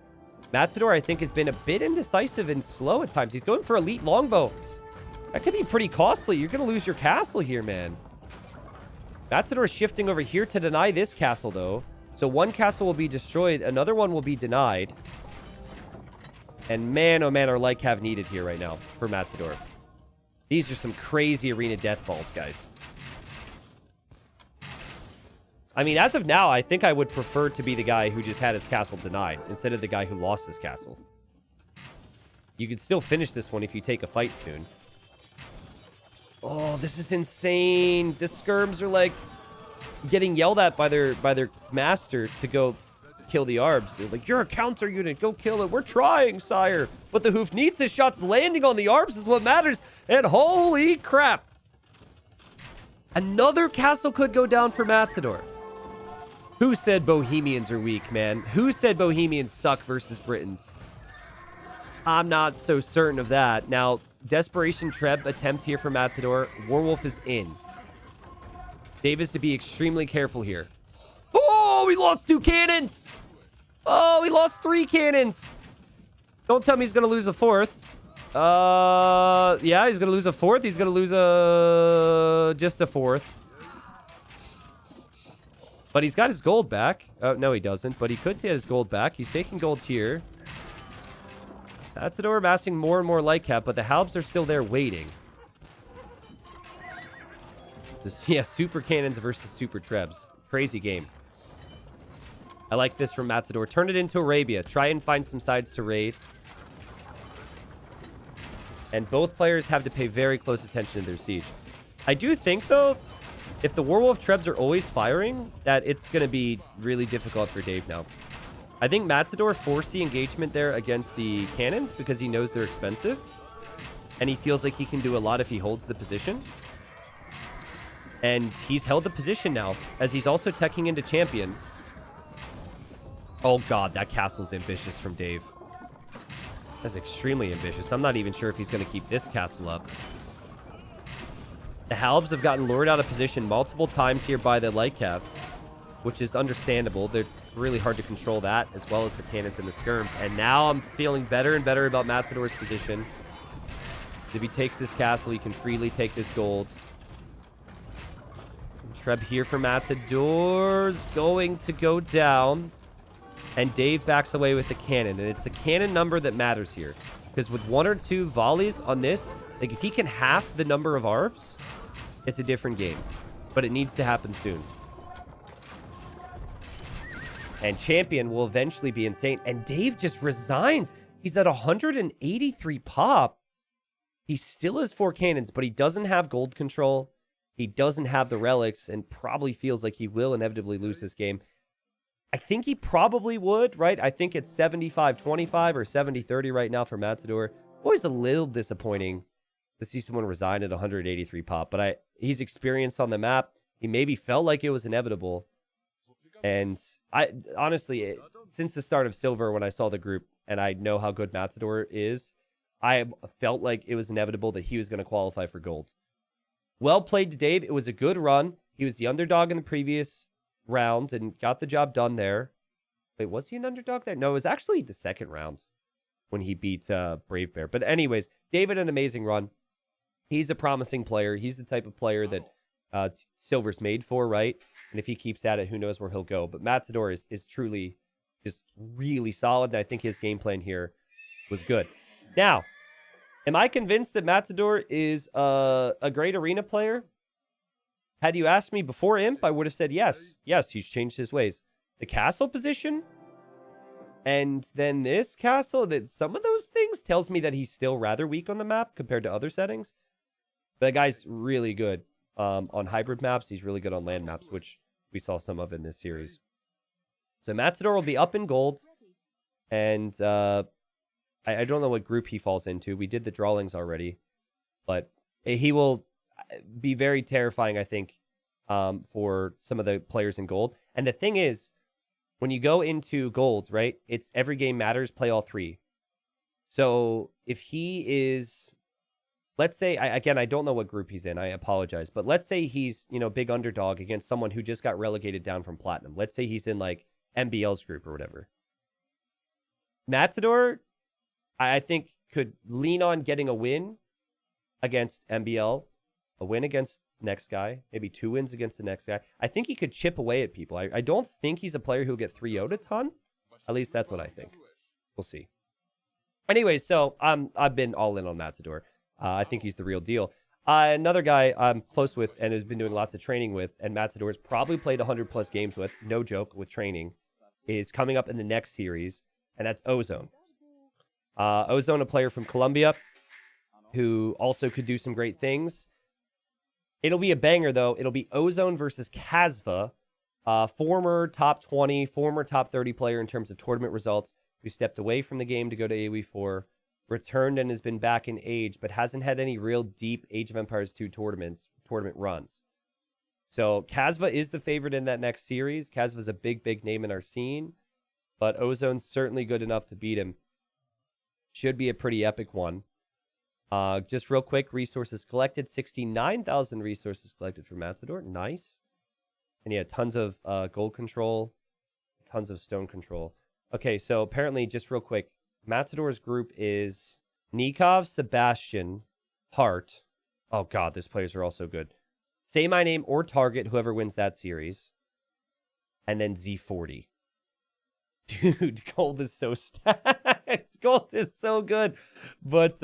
[SPEAKER 1] Matador, I think, has been a bit indecisive and slow at times. He's going for elite longbow. That could be pretty costly. You're going to lose your castle here, man. Matador is shifting over here to deny this castle, though. So one castle will be destroyed. Another one will be denied. And man, oh man, our light cav needed here right now for Matador. These are some crazy arena death balls, guys. I mean, as of now, I think I would prefer to be the guy who just had his castle denied instead of the guy who lost his castle. You can still finish this one if you take a fight soon. Oh, this is insane. The skirms are like getting yelled at by their master to go kill the Arbs. They're like, you're a counter unit. Go kill it. We're trying, sire. But the Hufnitsa shots landing on the Arbs is what matters. And holy crap. Another castle could go down for Matador. Who said Bohemians are weak, man? Who said Bohemians suck versus Britons? I'm not so certain of that. Now, Desperation Treb attempt here for Matador. Werewolf is in. Dave is to be extremely careful here. Oh, we lost 2 cannons. Oh, we lost 3 cannons. Don't tell me he's going to lose a 4th. Yeah, he's going to lose a 4th. He's going to lose just a 4th. But he's got his gold back. Oh, no, he doesn't. But he could get his gold back. He's taking gold here. Matador amassing more and more light cap, but the Halbs are still there waiting. Just, yeah, super cannons versus super trebs. Crazy game. I like this from Matador. Turn it into Arabia. Try and find some sides to raid. And both players have to pay very close attention to their siege. I do think, though, if the Warwolf Trebs are always firing, that it's going to be really difficult for Dave now. I think Matador forced the engagement there against the cannons because he knows they're expensive. And he feels like he can do a lot if he holds the position. And he's held the position now, as he's also teching into champion. Oh, God, that castle's ambitious from Dave. That's extremely ambitious. I'm not even sure if he's going to keep this castle up. The Halbs have gotten lured out of position multiple times here by the light cap, which is understandable. They're really hard to control that, as well as the cannons and the skirms. And now I'm feeling better and better about Matador's position. If he takes this castle, he can freely take this gold. Treb here for Matador's going to go down. And Dave backs away with the cannon. And it's the cannon number that matters here. Because with 1 or 2 volleys on this, like if he can half the number of ARPs, it's a different game. But it needs to happen soon. And champion will eventually be insane. And Dave just resigns. He's at 183 pop. He still has 4 cannons, but he doesn't have gold control. He doesn't have the relics and probably feels like he will inevitably lose this game. I think he probably would, right? I think it's 75-25 or 70-30 right now for Matador. Always a little disappointing to see someone resign at 183 pop, but he's experienced on the map. He maybe felt like it was inevitable. And I honestly, since the start of Silver, when I saw the group and I know how good Matador is, I felt like it was inevitable that he was going to qualify for gold. Well played to Dave. It was a good run. He was the underdog in the previous round and got the job done there. Wait, was he an underdog there? No, it was actually the second round when he beat Brave Bear. But anyways, David, an amazing run. He's a promising player. He's the type of player that Silver's made for, right? And if he keeps at it, who knows where he'll go. But Matador is truly just really solid. And I think his game plan here was good. Now, am I convinced that Matador is a great arena player? Had you asked me before Imp, I would have said yes. Yes, he's changed his ways. The castle position, and then this castle, that some of those things tells me that he's still rather weak on the map compared to other settings. The guy's really good on hybrid maps. He's really good on land maps, which we saw some of in this series. So Matador will be up in gold, and I don't know what group he falls into. We did the drawings already, but he will be very terrifying, I think, for some of the players in gold. And the thing is, when you go into gold, right, it's every game matters, play all 3. So if he is, let's say, again, I don't know what group he's in. I apologize. But let's say he's, big underdog against someone who just got relegated down from Platinum. Let's say he's in, like, MBL's group or whatever. Matador, I think, could lean on getting a win against MBL, a win against next guy, maybe 2 wins against the next guy. I think he could chip away at people. I don't think he's a player who'll get 3-0'd a ton. At least that's what I think. We'll see. Anyway, so I've been all in on Matador. I think he's the real deal. Another guy I'm close with and has been doing lots of training with, and Matador's probably played 100-plus games with, no joke, with training, is coming up in the next series, and that's Ozone. Ozone, a player from Colombia, who also could do some great things. It'll be a banger, though. It'll be Ozone versus Kazva, former top 20, former top 30 player in terms of tournament results, who stepped away from the game to go to AoE4, returned and has been back in Age, but hasn't had any real deep Age of Empires 2 tournament runs. So Kazva is the favorite in that next series. Kazva's a big, big name in our scene, but Ozone's certainly good enough to beat him. Should be a pretty epic one. Just real quick, resources collected. 69,000 resources collected for Matador. Nice. And yeah, tons of gold control, tons of stone control. Okay, so apparently, just real quick, Matador's group is Nikov, Sebastian, Hart. Oh god, these players are all so good. Say My Name or Target, whoever wins that series. and then Z40. Dude, gold is so stacked. Gold is so good. But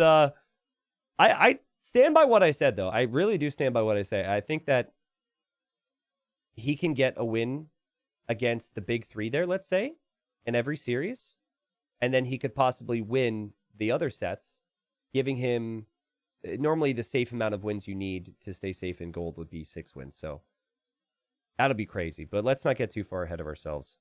[SPEAKER 1] I stand by what I said, though. I really do stand by what I say. I think that he can get a win against the big three there, let's say, in every series. And then he could possibly win the other sets, giving him normally the safe amount of wins you need to stay safe in gold would be 6 wins. So that'll be crazy. But let's not get too far ahead of ourselves.